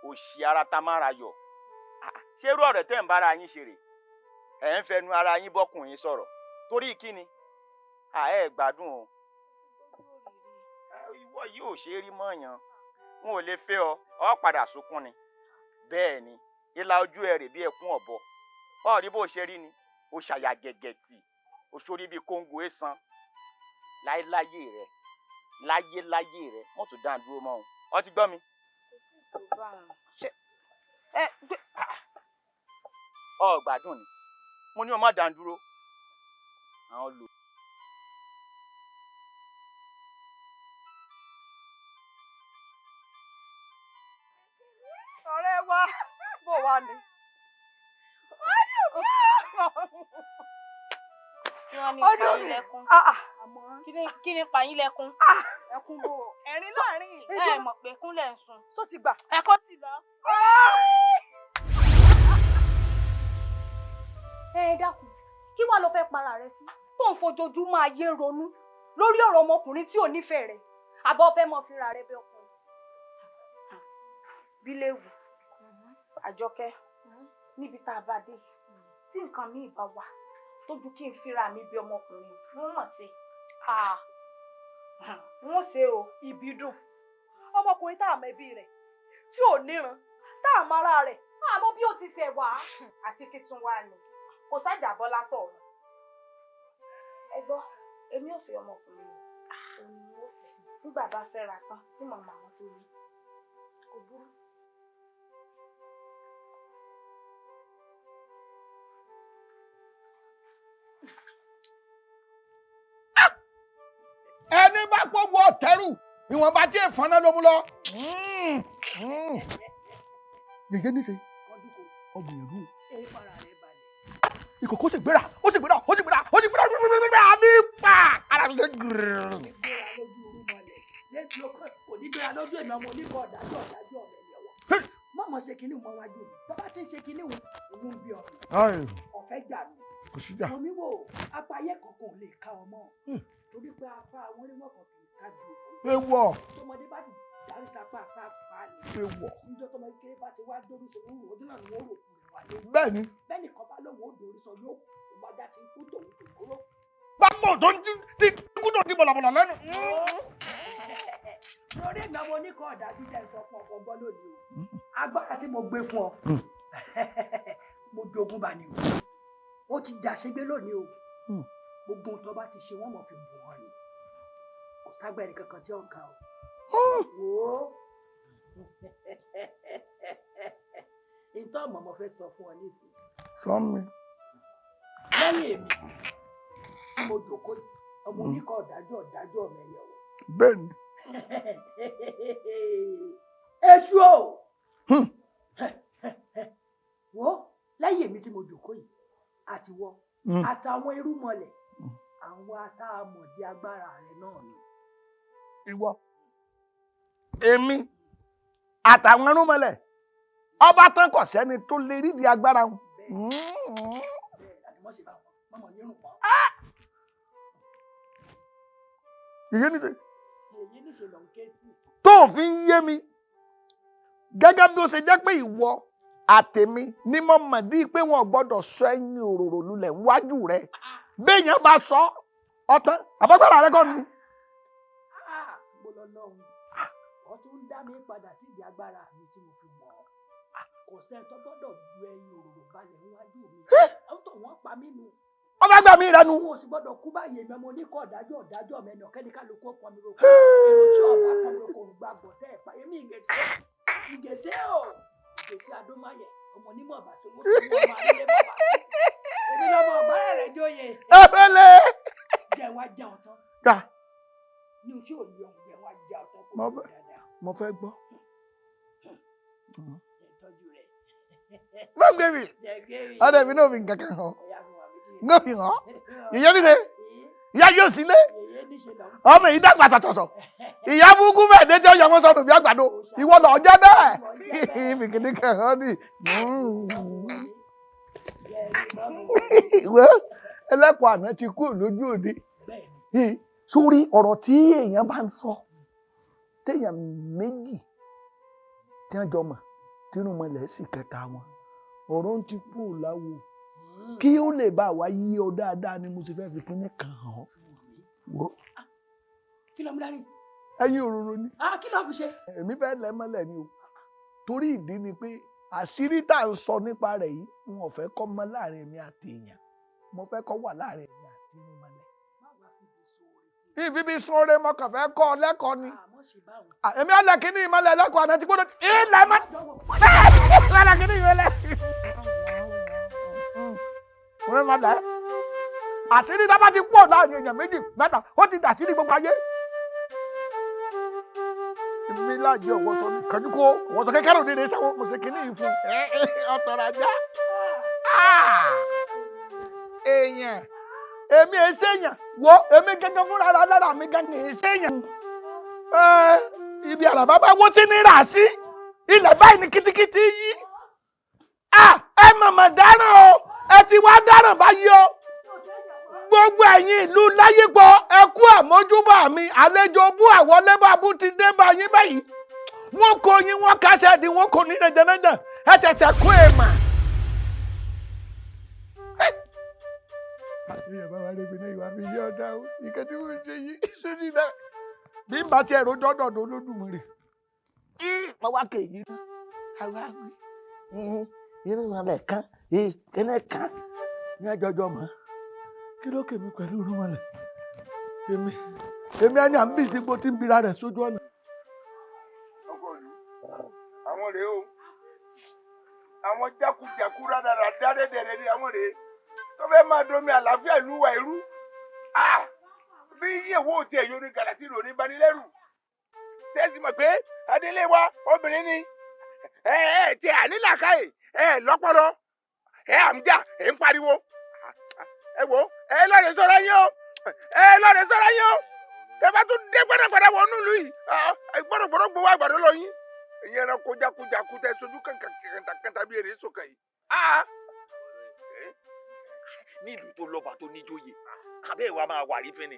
[SPEAKER 11] òṣì ara ta máa ra yọ̀ ṣé irú ọ̀rẹ́ tẹ́ ń bára yín ṣe rè ẹ̀ ń fẹnu ara yín bọ́kùnrin sọ̀rọ̀ torí kíni ẹ gbádùn o ìwọ yìí ò ṣe é rí mọ́ọ̀yàn n ò lè fẹ́ ọ padà sunkún ni bẹ́ẹ̀ ni ìlà ojú ẹ rè bí ẹkún ọ̀bọ ọ rí bó ṣe rí ni ó ṣàyà gẹ̀gẹ̀tì ó ṣorí bíi kóńgò èèsàn láyéláyé rẹ láyéláyé rẹ wọn tún dáa dúró mọ́ ọ ti gbọ́ mi. ọ gbádùn ni mo ní o má dáa dúró àwọn lò.
[SPEAKER 1] ọ̀rẹ́ wa bó wà ní.
[SPEAKER 18] kí ni pa yín lẹ́kún.
[SPEAKER 1] ẹkún bò ẹ̀rín náà rìn.
[SPEAKER 18] ẹ mọ̀ pé kúnlẹ̀ ń sun.
[SPEAKER 1] só ti gbà.
[SPEAKER 18] ẹ kó sì lọ.
[SPEAKER 10] ẹ dákun kí wàá lọ fẹ́ para rẹ sí tó ń fojoojúmọ́ ayé ronú lórí ọ̀rọ̀ ọmọkùnrin tí ò nífẹ̀ẹ́ rẹ̀ àbọ̀ fẹ́ mọ fira rẹ bí ọkùnrin.
[SPEAKER 18] bíléwù àjọkẹ́ níbi tá a bá dé tí nǹkan mi bá wà tójú kí n fira mi bí ọmọkùnrin wọ́n mọ̀ sí. wọ́n ṣe o.
[SPEAKER 1] ìbídùn ọmọkùnrin tá a mọ ẹbí rẹ̀ tí ò níran tá a mọ ara rẹ̀ àmọ́ bí ó ti ṣe wà.
[SPEAKER 18] àti kí tún wá ni kò sájà bọ́lá tọ̀ ọ̀run. ẹ gbọ́ èmi ò fẹ́ ọmọkùnrin òun ni ó fẹ́ nígbà bá fẹ́ ra tán tí màmá wọn tó ní kò burú.
[SPEAKER 5] ẹni bá gbogbo ọ̀tẹ́rù ìwọ̀nba tí èèfọ́n ló mú lọ. yèyé níṣe ọgbìyànjú ìkòkò sì gbéra ó sì gbéra ó sì gbéra ó sì gbéra àmì pa ara tó ṣe gírrrr.
[SPEAKER 1] kò ní gbéra lójú èmi ọmọ oníkọ̀ ọ̀dájú ọ̀dájú ọ̀rẹ́ ni ọ̀wọ́. mọ̀mọ́ ṣe kinní wọn wájú mi bàbá tí ń ṣe kinní wọn òun bí ọ̀rẹ́ ọ̀fẹ́ jà mí.
[SPEAKER 5] kò sí jà.
[SPEAKER 1] omi wo apáyé kankan ò lè ka ọmọ torí pé apá àwọn onímọ̀ kan kì í ká ju òkú.
[SPEAKER 5] ewọ.
[SPEAKER 1] tọmọdé bá ti darí sapá apá apá ni.
[SPEAKER 5] ewọ.
[SPEAKER 1] níjọ́ tọmọ kékeré bá ti wá dórí sọ òun ọdún náà ni wọ́n rò kú rẹ̀ wáyé.
[SPEAKER 5] bẹ́ẹ̀ni.
[SPEAKER 1] bẹ́ẹ̀ni kan bá lóun ó dórí sọ yóò kó bájá ti kú tòun tó kúrò.
[SPEAKER 5] pápọ̀ tó ń tí kú tó ti bọ̀lọ̀bọ̀lọ̀ lẹ́nu.
[SPEAKER 1] lórí èmi ọmọ oníkọ̀ ọ̀dájú jẹ́ sọ fún ọkọ̀ gbọ́ lónìí o agbára tí mo gbé fún ọ mo jogún bá ní o ó ti dàṣegbé lónìí o gbogbo ohun tó bá ti ṣe wọ́n mọ̀ fi bù wọ́n ni kò ságbẹ́ni kankan tí ó ń ka o wò ó ìtọ́ ọmọ mo fẹ́ sọ fún ọ nísìnyí.
[SPEAKER 5] sọ mi.
[SPEAKER 1] lẹ́yìn èmi tí mo jòkó yìí ọmọ oníkọ̀ ọ̀dájú ọ̀dájú ọmọ ẹ̀yẹ o.
[SPEAKER 5] bẹ́ẹ̀ni.
[SPEAKER 1] èṣù o wo lẹ́yìn èmi tí mo jòkó yìí àtiwọ́ àtàwọn irúmọlẹ̀ àwọn atáàmọ̀dé agbára rẹ̀ náà ni.
[SPEAKER 5] ìwọ èmi àtàwọn irúmọlẹ̀ ọba tán kò sẹ́ni tó lè rídìí agbára wọn. èyí níṣe lọ ń ké sí. tó fi ń yé mi gẹ́gẹ́ bí ó ṣe jẹ́ pé ìwọ àtèmi ní mo mọ̀ dí pé wọn ò gbọ́dọ̀ sọ ẹyin òróró lulẹ̀ níwájú rẹ béèyàn bá sọ ọtán àbọ̀tọ́ra rẹ kọ́ ni.
[SPEAKER 1] gbọ́dọ̀ lọ́hùn wọ́n tún ń dá mi padà sí ìdí agbára mi tí mo fi mọ̀ ọ́ kò sẹ́ni tó gbọ́dọ̀ ju ẹyin òróró balẹ̀ níwájú mi ó tó wọ́n pa mí nu.
[SPEAKER 5] ọba gbà mí rẹnu.
[SPEAKER 1] mo sì gbọ́dọ̀ kú báyìí èmi ọmọ oníkọ ọdájọ́ mẹnà kẹnikálukú ọpọ mi roko èrò tí ọba kan roko gbàgbọ́ tẹ ẹ pa èmi ìgèsè adómáyẹ ọmọ onímọ̀ bàtò mo ti mú ọmọ alẹ́ bàbá èmi lọmọ ọba rẹ jóye.
[SPEAKER 5] ebele.
[SPEAKER 1] jẹ wá jẹ ọtán.
[SPEAKER 5] ká.
[SPEAKER 1] ní ojú òní ọhún jẹ wá jẹ ọtán kó lè dáadáa.
[SPEAKER 5] mo fẹ́ gbọ́.
[SPEAKER 1] ìtọ́jú rẹ.
[SPEAKER 5] má gbé mi ọdẹ mi náà fi nǹkan kan hàn náà fi hàn ìyẹn níṣe ìyá yóò sí lé ọmọ yìí dàgbà sọ̀tọ̀sọ̀ ìyá burúkú bẹ́ẹ̀ dé tí ó yẹ wọ́n sọnù bí àgbàdo ìwọ lọ jẹ́ bẹ́ẹ̀ bìkìnì kan hàn ní. ìwé ẹlẹ́kọ̀ọ́ àná ti kú lójú òde sórí ọ̀rọ̀ tí èèyàn bá ń sọ téèyàn méjì tí wọ́n jọ mọ̀ tínú mọ̀lẹ́ sì kẹta wọn ọ̀rọ̀ ń ti kú láwo kí ó lè bá wa yí ọ dáadáa ni mo ti fẹ́ fi kíní kan hàn ọ́.
[SPEAKER 1] kí ló ń darí.
[SPEAKER 5] ẹyin òróró ni.
[SPEAKER 1] kí ló fi ṣe.
[SPEAKER 5] èmi fẹ́ lẹ́ mọ́lẹ̀ ni o torí ìdí ni pé àṣírí tá à ń sọ nípa rẹ̀ yìí n ò fẹ́ kó mọ́ láàrin èmi àti èèyàn mo fẹ́ kó wà láàrin èmi àti inú mọ́lẹ̀. ìbíbi sóore mo kàn fẹ́ kọ́ ọ lẹ́kọ̀ọ́ ni. èmi ọ̀lẹ́ kìíní ìmọ̀lẹ̀ lẹ́kọ̀ọ́ àná ti gbọ́dọ̀ ilẹ̀ mọ́ ọ̀lẹ́ kìíní ìmọ̀lẹ̀. wọ́n máa lẹ̀ àṣírí tá a bá ti pọ̀ láàrin èèyàn méjì mẹ́ta ó ti dàṣírí gbogbo ayé. èmi láàjì ọ̀wọ́ sọ kànjú kó wọ́n sọ kékeré òde ní sáwọn mo ṣe kìíní yìí fún ọ̀tọ̀rọ̀ ajá. èèyàn èmi ẹ ṣèyàn wo èmi gẹ́gẹ́ fúnra lára mi gẹ́gẹ́ ẹ ṣèyàn. ibi àràbá bá wó sí ní ràásì ilẹ̀ báyìí ní kitikiti yí. ẹ mọ̀mọ̀ dáràn o ẹ ti wá dáràn báyìí o. gbogbo ẹ̀yin ìlú láyípo ẹ kú àmójúbà mi àlejò bú àwọn lẹ́bàbú ti dé báyìí báyìí. wọ́n kò yín wọ́n kásẹ̀ dín wọ́n kò ní nàìjẹ́nàjẹ́ ẹ tẹ̀sẹ̀ kó èèmà. àti ìyàbá wa lè gbìnà ìwà mi yé ọ̀dà o ìkẹ́ tí wọ́n ṣe yí ṣé sí náà. bí n bá tiẹ̀ rojọ́ dọ̀dọ̀ Olódùmarè mo wá kéyìí náà àwa wí inú wọn lẹ̀ kán kíní kan ní ẹjọ́jọ́ mọ́ kí ló kèmí pẹ̀lú inú wọn lẹ̀ èmi ẹni à ń bí ìsìnkú tí ń bira rẹ̀ sójú ọ̀nà.
[SPEAKER 16] ọkọ ìlú àwọn rèé o àwọn jákujàku rádaràdá dẹ́dẹ̀rẹ́ ni àwọn rèé tó fẹ́ máa domi àlàáfíà ìlú wa irú bí yíyẹ̀wò tí ẹ̀yọ́ ní gàlàtì rò ní banilẹ́rù tẹ́sí mọ̀ pé adélé wa obìnrin ni tí a ní làákàyè lọ́pọ̀lọ́ àmújà ń pariwo ẹ wo lọ́ọ̀rẹ́ sọ́ra yín o lọ́ọ̀rẹ́ sọ́ra yín o tẹ bá tún dé gbọ́dọ̀gbọ́dọ̀ wọnú ìlú yìí gbọ́dọ̀gbọ́dọ̀ gbowó àgbàdo lọ yín ìyẹn ẹran kójákújákú tẹ sojú kàǹkàǹkàǹkà bí èrè sọkàn yìí.
[SPEAKER 15] ní ìlú tó lọ́ba tó níjòyè abẹ́ ìwà máa wà rí fínni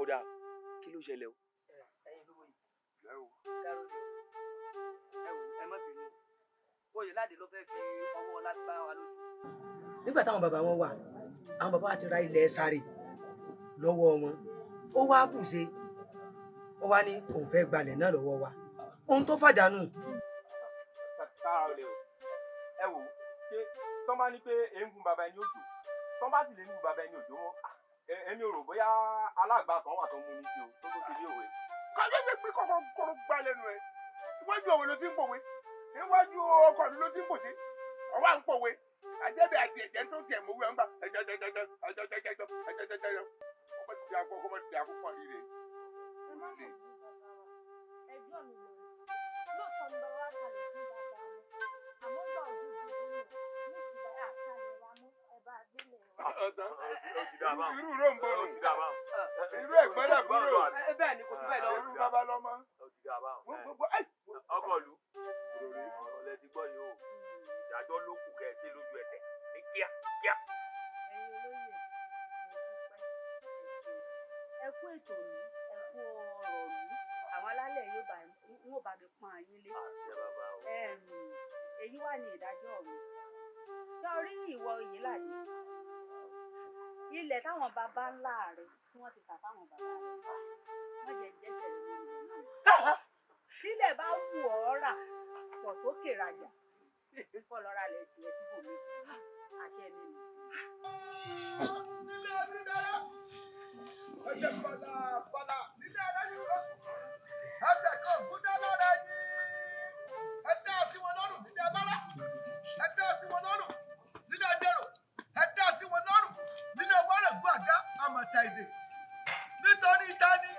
[SPEAKER 15] ọ̀dà kí ló ṣẹlẹ̀ o.
[SPEAKER 19] ẹ má bínú oyè láde ló fẹ́ fi ọwọ́ láti bá wa lójú.
[SPEAKER 20] nígbà táwọn bàbá wọn wà àwọn bàbá wa ti ra ilẹ̀ sáré lọ́wọ́ wọn ó wá bùṣe ó wá ní òun fẹ́ gbalẹ̀ náà lọ́wọ́ wa ohun tó fàjánù.
[SPEAKER 15] ẹ wò ṣé tọ́ bá ní pé èéngún bàbá ẹni òjò tọ́ bá sì lè ní bàbá ẹni òjò mọ́ èmi ò rò bóyá alágbà kan wà tó mú ní sí o tó ti dé òwe.
[SPEAKER 16] kọ́jọ́ gbé pé kọ́kọ́ gbá lẹ́nu ẹ̀ iwájú òwe ló ti ń pòwe iwájú ọkọ̀ ló ti ń pòṣe ọwọ́ à ń pòwe àjẹ́bẹ̀ àti ẹ̀jẹ̀ tó tiẹ̀ mú wẹ̀ ń bá ẹ̀jẹ̀jẹ̀jẹ̀jẹ̀ ọmọ ti di akọ́kọ́ ọmọ ti di akọ́kọ́ rírẹ̀.
[SPEAKER 7] ẹjọ́ mi lóòótọ́ ni bàbá kalẹ̀ fún bàbá wọn àmọ́ gbà ojú ìdílé náà ní ìsìláyà àtàlẹ̀ wa mú ẹ̀bá gbélé
[SPEAKER 16] wọn. irú ló ń bọ̀rọ̀ irú ẹ̀gbọ́n làbúrò
[SPEAKER 19] bẹ́ẹ̀ ni kò tún bẹ́ẹ̀ lọ.
[SPEAKER 16] irú bàbá lọ́mọ.
[SPEAKER 15] ọkọ lu ọlẹ ti gbọ́ yìí o ìdájọ́ ló kù kẹ́ ẹ sí lójú ẹsẹ̀ ní kíákíá.
[SPEAKER 10] ẹ̀yin olóyè mo dúpẹ́ ẹ kú ètò mi ẹ kú ọ̀rọ̀ mi àwọn alálẹ̀ yóò bá mi pọ́n ayé lé èyí wà ní ìdájọ́ mi ṣé o rí ìwọ Oyèládé ilẹ̀ táwọn baba ńlá rẹ̀ tí wọ́n ti tà fáwọn baba rẹ̀ wọ́n jẹ́ jẹ́sẹ̀ lórí ilẹ̀ náà sílẹ̀ bá wù ọ́ rà pọ̀ sókè rajà kọ́ lọ́ra lẹ̀ tiẹ̀ síbò mi àṣẹ mi nù.
[SPEAKER 5] gbẹgbẹ fàlà nílé ẹrẹ yìí lọ ẹsẹ̀ kan gúdá lára ẹni ẹ dá sí wọn lọ́rùn nílé alára ẹ dá sí wọn lọ́rùn nílé ẹdẹrò ẹ dá sí wọn lọ́rùn nílé wàrẹ̀gbọ́ àdá àmọ̀tà èdè nítorí tani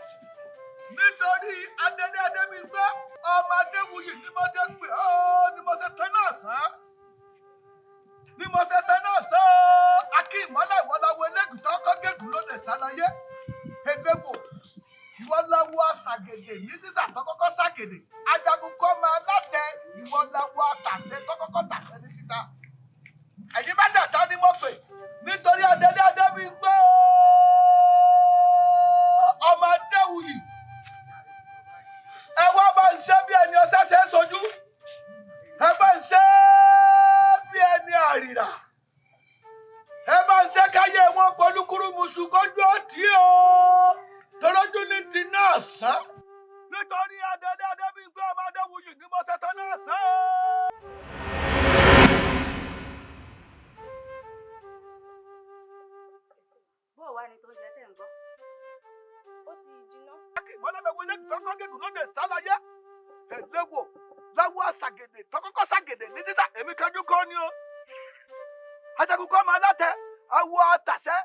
[SPEAKER 5] nítorí adélé adébígbọ́ ọmọ adéwuyì ni mo ṣe pè ọ́ ni mo ṣe tán náà sán ni mo ṣe tán náà sán akínmọ́lá ìwọ́láwọ́ elégùn tó kọ́ gégùn lóde sálàyé eléwò ìwọ́láwọ́ àṣàgèdè ní sísà tó kọ́kọ́ ṣàgèdè ajagun kọ́ máa látẹ ìwọ́láwọ́ àtàṣe tó kọ́kọ́ tàṣẹ ní títa ẹ̀yin mẹ́tẹ̀ẹ̀ta ni mo pè nítorí adélé adébígbọ́ ọmọ adéwuyì ẹ wá bá ń ṣe bí ẹni ọṣẹ ṣe é sojú ẹ bá ń ṣe bí ẹni àrìrà ẹ bá ń ṣe káyé wọn polúkúrú musu kọjú ọtí o tọrọjú ní ti náà sán nítorí adédé adébíyìngbé ọmọ adéwuyì ní mo tẹtẹ náà sán.
[SPEAKER 10] bó wá ní tó ń jẹ tẹ̀ ń gbọ́ ó ti jiná.
[SPEAKER 5] akínmọ́lẹ́lẹ́wọ̀ ilé ìtọ́kọ́ gígùn lóde sálàyé ẹ̀lẹ́wò láwọ́ àṣàgèdè tọkọ́kọ́ ṣàgèdè ní sísà èmi kanjú kọ́ ni o ajagun kọ́ máa látẹ awọ àtàṣẹ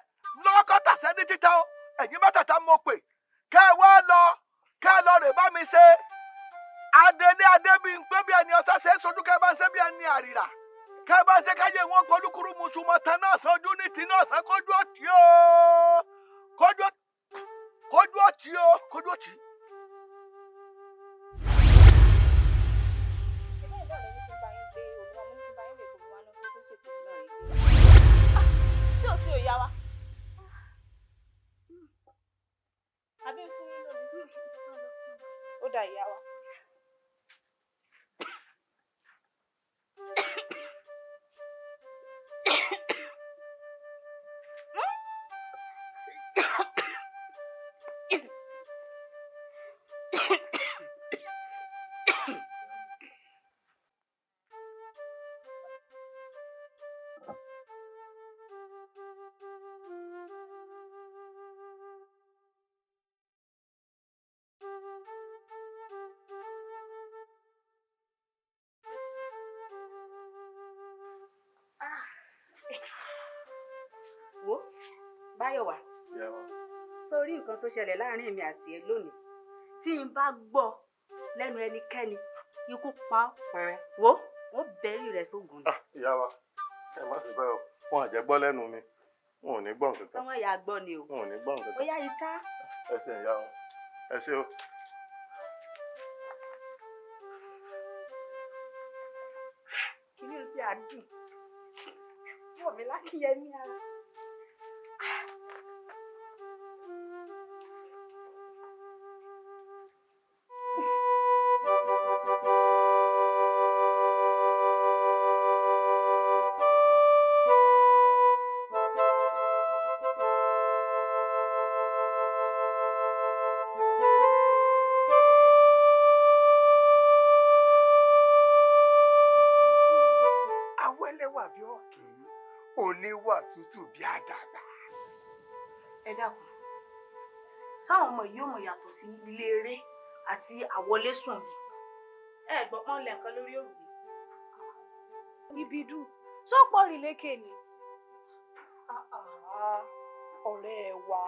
[SPEAKER 5] lọ́kọ́ tàṣẹ ní títa o ẹ̀yin mẹ́tẹ̀ẹ̀ta mọ̀ pé kẹ́ ẹ lọ rè bá mi ṣe adélé adébíyìngbé bí ẹni ọ̀sẹ̀ ṣe é sojú kẹ́ ẹ bá ń ṣe bí ẹni àrìrà kẹ́ ẹ bá ń ṣe káyé wọn polúkúrú mùsùlùmọ̀ tán náà sanjú ní tí náà sàn kójú ọtí o kójú ọtí o kójú ọtí.
[SPEAKER 17] tí ò sí òyà wa. àbí ń fún yín lómi. ó dà ìyá wa.
[SPEAKER 10] wo Báyọ̀wá sórí nǹkan tó ṣẹlẹ̀ láàrin èmi àti ẹ lónìí tí n bá gbọ́ lẹ́nu ẹnikẹ́ni ikú pa ọ́ wo wọ́n bẹ́ẹ̀rì rẹ̀ sógun ni.
[SPEAKER 21] ìyá wa ẹ má ṣe bẹ́ẹ̀ o wọn àjẹ́ gbọ́ lẹ́nu mi wọn ò ní gbọ́ nǹkan kan.
[SPEAKER 10] ọmọ ìyá gbọ́ ni o.
[SPEAKER 21] wọn ò ní gbọ́ nǹkan kan.
[SPEAKER 10] ó yá ìta.
[SPEAKER 21] ẹ ṣe ìyá wa ẹ ṣe o.
[SPEAKER 10] kí ni o ṣe àdùn wọ̀ mí lákìyẹ ní ara.
[SPEAKER 9] oníwà tútù bí àdàbà.
[SPEAKER 14] ẹ dákun sáwọn ọmọ yìí ò mọ yàtọ̀ sí ilé eré àti àwọlésùn mi. ẹ gbọ́ pọ́n lẹ̀ nǹkan lórí òrùlé.
[SPEAKER 17] Ìbídùn tó pọ̀ rí lékè ni.
[SPEAKER 14] ọ̀rẹ́ wa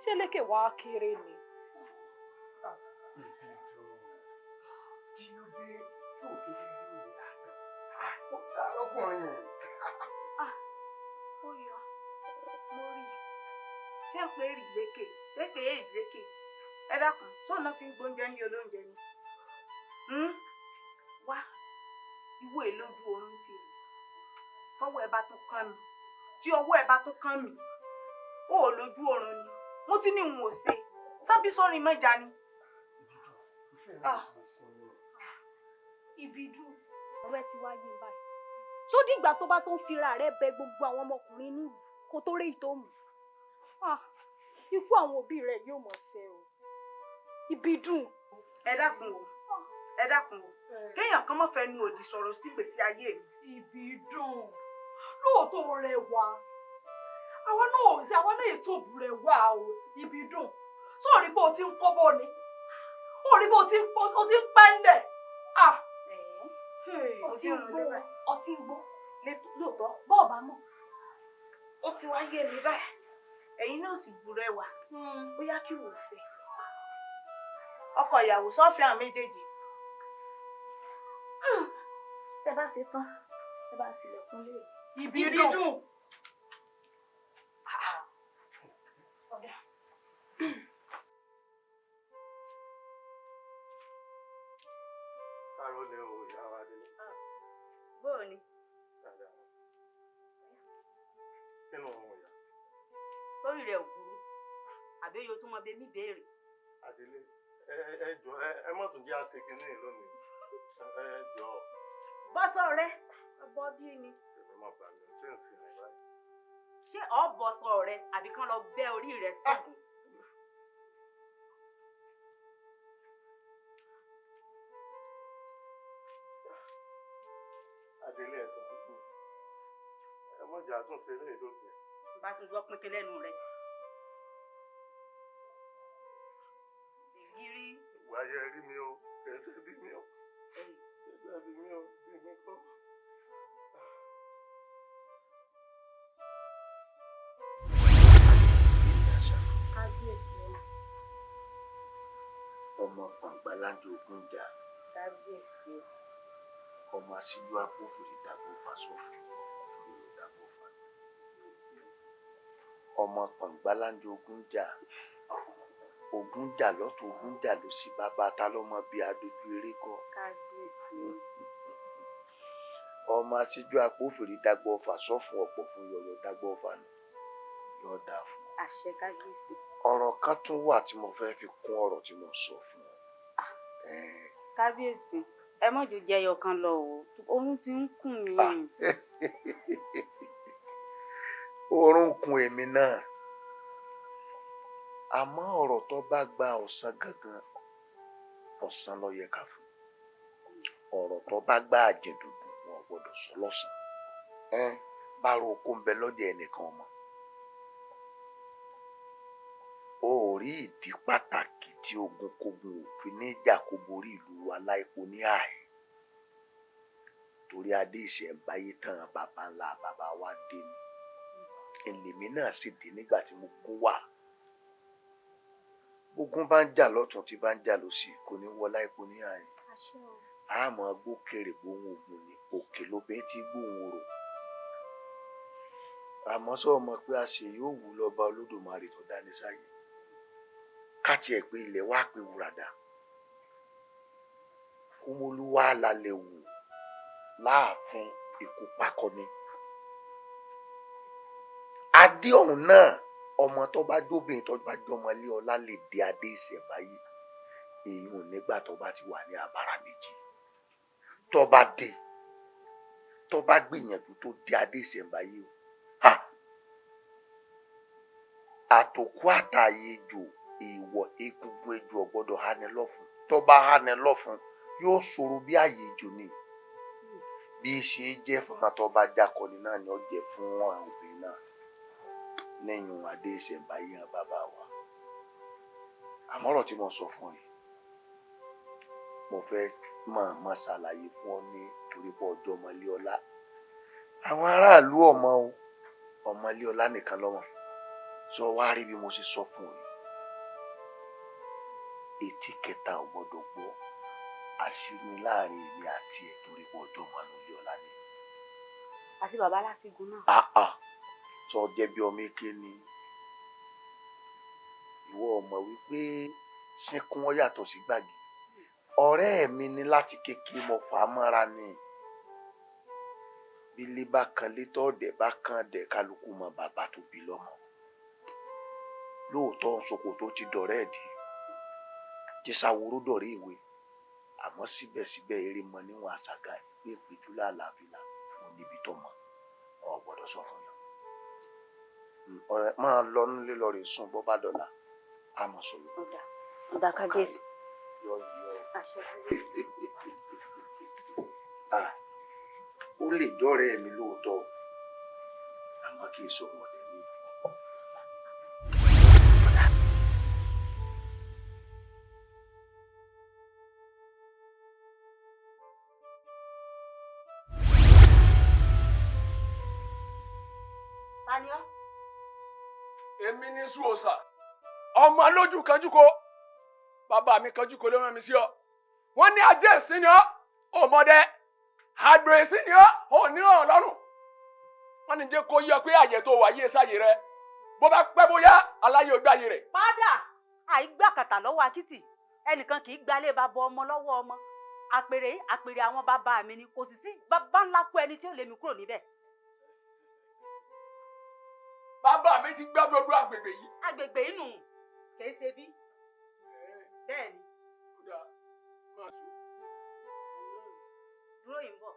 [SPEAKER 14] ṣé lékè wá kéré ni.
[SPEAKER 9] kí ló dé tó kéré yóò rí àná ó dá lọ́kùnrin yìí.
[SPEAKER 14] ó yọ mo rí i ṣé ń pè é rí lékè lékè é rí lékè ẹ dákun sóun náà fi ń gbóúnjẹ ní olóúnjẹ ni. wá ìwé lójú oorun ti rè tọwọ́ ẹ bá tó kàn mí tí ọwọ́ ẹ bá tó kàn mí ó ò lójú oorun ni mo ti ní n ò ṣe sábí sọrin mẹ́ja ni.
[SPEAKER 17] Ìbídùn ọ̀rẹ́ ti wá yé báyìí ṣó dìgbà tó bá tó ń fira rẹ̀ bẹ gbogbo àwọn ọmọkùnrin nílùú kó tó rí ìtòmù ikú àwọn òbí rẹ̀ yóò mọ̀ ṣe o. Ìbídùn.
[SPEAKER 14] ẹ dákun o kéèyàn kan má fẹnu òdì sọ̀rọ̀ sí ìgbésí ayé mi.
[SPEAKER 17] Ìbídùn lóòótọ́ rẹwà àwọn náà ò
[SPEAKER 14] àti àwọn ní ìtòbùrẹ̀ wà o ibi dùn sóòrí bó ti ń kọ́bọ̀ ni òrí bó ti ń pẹ́ńdẹ̀.
[SPEAKER 18] ọtí ń gbó lóòótọ́ bọ́ọ̀bá mọ̀ ó ti wá yé mi báyìí ẹ̀yin náà sì búrẹ́ wà bóyá kí wò ó fẹ́ ọkọ ìyàwó sọ́ọ̀fẹ́ àwọn méjèèjì. tẹ bá ṣe tán tẹ bá tilẹ̀kùn lé
[SPEAKER 14] ibi dùn.
[SPEAKER 21] Káró lè o ìyá wa dé.
[SPEAKER 18] bóò ni.
[SPEAKER 21] Kí ló ń wọ̀ yá?
[SPEAKER 18] sórí rẹ̀ ò burú àbí yóò tún mọ bẹ mí béèrè.
[SPEAKER 21] Adélé ẹ jọ ẹ mọ̀ tún jẹ́ àṣekínní lónìí. Ẹ jọ.
[SPEAKER 18] bọ́sọ̀ rẹ ọbọ̀ bí ni.
[SPEAKER 21] Èmi máa bá mi ṣé ń sìn ní báyìí.
[SPEAKER 18] ṣé ọ bọ́sọ̀ rẹ àbí kán lọ bẹ́ orí rẹ sóògùn.
[SPEAKER 21] Adélé ẹ̀sán gbogbo. Ẹ mọ̀jà tún ṣe eré ìdókè.
[SPEAKER 18] bá tún gbọ́ pínpín lẹ́nu rẹ. ìgírí.
[SPEAKER 21] Wáyé rí mi o, kẹsẹ̀ bí mi o. Kẹsẹ̀ bí mi o, bí mi kọ́.
[SPEAKER 18] kábíyèsí ẹ.
[SPEAKER 3] Ọmọ pàǹgbáláńdé ogun jà.
[SPEAKER 18] kábíyèsí ẹ.
[SPEAKER 3] Ọmọ aṣíjú agbófinró dàgbò fàṣọfin ọkùnrin ló dàgbò fà. Ọmọ pàǹgbáláńdé ogun jà lọ́tọ̀ ogun jà ló sì bàbá ta lọ́mọ bíi adójú eré kọ.
[SPEAKER 18] kábíyèsí.
[SPEAKER 3] Ọmọ aṣíjú agbófinró dàgbò fàṣọfún ọ̀pọ̀ fún yọyọ dàgbò fànù yọ dà fún.
[SPEAKER 18] àṣẹ kábíyèsí.
[SPEAKER 3] Ọ̀rọ̀ kan tún wà tí mo fẹ́ fi kún ọ̀rọ̀ tí mo sọ fún ọ.
[SPEAKER 18] kábíyèsí ẹ mọ̀jọ jẹ́ ẹyọ kan lọ o oorun ti ń kùn mí.
[SPEAKER 3] Oorun kùn èmi náà àmọ́ ọ̀rọ̀ tó bá gba ọ̀sán gangan ọ̀sán ló yẹ ká fún ọ̀rọ̀ tó bá gba àjẹdùdù wọn ò gbọ́dọ̀ sọ lọ́sàn-án bá ro okó ń bẹ lọ́dẹ ẹnìkan ọmọ o ò rí ìdí pàtàkì tí ogunkógun òfin ní ìjà kó borí ìlú wa láìpò ní àì torí adé ìṣẹ̀ǹbáyé tán bàbá ńlá bàbá wa dé ni èlèmí náà sì dé nígbà tí mo gún wà ogun bá ń jà lọ́tún tí bá ń jà lósì kò ní wọ láìpò ní àì àmọ́ gbókèrè gbóhùn ogun ni òkè ló bẹ́ẹ̀ tí gbóhùn rò àmọ́ sọ ọmọ pé a ṣe yóò wù lọ́ba olódùmarè tó dání sáyé káti ẹ̀ pé ilẹ̀ wá pé wùràdà kúmọlúwà lálẹ́ wù láàfin ikú pakọ́ni adé ọ̀hún náà ọmọ tó bá jóbìnrin tó bá jọmọ ilé ọlá lè dé adé ìṣẹ̀ǹbáyé èyí ò nígbà tó bá ti wà ní abara méjì tó bá dé tó bá gbìyànjú tó dé adé ìṣẹ̀ǹbáyé o àtòkù àtàyè jò ìwọ egungun ejò ọgbọdọ hánẹ lọfun tó bá hánẹ lọfun yóò ṣòro bí àyè ejò ni bí ṣe jẹ fún àtọ bá jákọni náà ni ó jẹ fún àwọn obìnrin náà lẹ́yìn adé ìṣẹ̀ǹbáyé hàn bàbá wa àmọ̀rọ̀ tí mo sọ fún yìí mo fẹ́ máa ṣàlàyé fún ọ ní torí pé ọjọ́ ọmọlé ọlá àwọn aráàlú ọmọlé ọlá nìkan lọ́wọ́ sọ wá rí bí mo ṣe sọ fún ọ etí kẹta ò gbọ́dọ̀ gbọ́ àṣírí láàrin èmi àti ẹ torí pé ọjọ́ ọmọlé ọlá ni.
[SPEAKER 18] àti bàbá lásìgún náà.
[SPEAKER 3] sọ jẹ́ bí ọmọ eke ni ìwọ ọmọ wípé sínkún ọ yàtọ̀ sí gbàgì ọ̀rẹ́ mi ni láti kékeré mo fà á mọ́ra ni bí ilé bá kan létọ́ ọ̀dẹ̀ bá kan dẹ̀ kálukú mọ bàbá tó bí lọ́mọ lóòótọ́ ṣòkòtò ti dọ̀rẹ́ ẹ̀dí ti ṣàwòrò dọ̀rẹ́ ìwé àmọ́ síbẹ̀síbẹ̀ eré mọ níwọ̀n àṣàgà ìgbé ìpéjú láàláfíà fún níbi tó mọ ọ gbọ́dọ̀ sọ fún yàn ọ̀rẹ́ máa lọ nílé lọ rè sùn bó bá dọ̀la a mọ̀ sọ̀rọ̀.
[SPEAKER 18] ọ̀dà kábíyèsí.
[SPEAKER 3] ó lè dọ́rẹ́ mi lóòótọ́ àmọ́ kì í sọ ọmọdé mi
[SPEAKER 13] èmi ní sùọ́sà ọmọ lójú kanjúko bàbá mi kanjúko ló rán mi sí ọ wọ́n ní ajé ìsìn ni ọ ọmọdé àgbò ìsìn ni ọ òní ọlọ́run wọ́n ní jẹ́ kó yọ pé àyè tó wà yé sáyé rẹ bó bá pẹ́ bóyá aláyé ojú ayé rẹ̀.
[SPEAKER 4] padà àìgbàkàtà lọ́wọ́ akitì ẹnìkan kì í gbalé bàbá ọmọ lọ́wọ́ ọmọ àpèrè àwọn bàbá mi ni kò sì sí bàbá ńlá kú ẹni tí ó lé mi kúrò níbẹ̀.
[SPEAKER 13] bàbá mi ti gbá gbogbo àgbègbè yìí.
[SPEAKER 4] àgbègbè inú kìí ṣe bí bẹ́ẹ̀ ni.
[SPEAKER 13] kódà máa sùn.
[SPEAKER 4] dúró yìí ń bọ̀.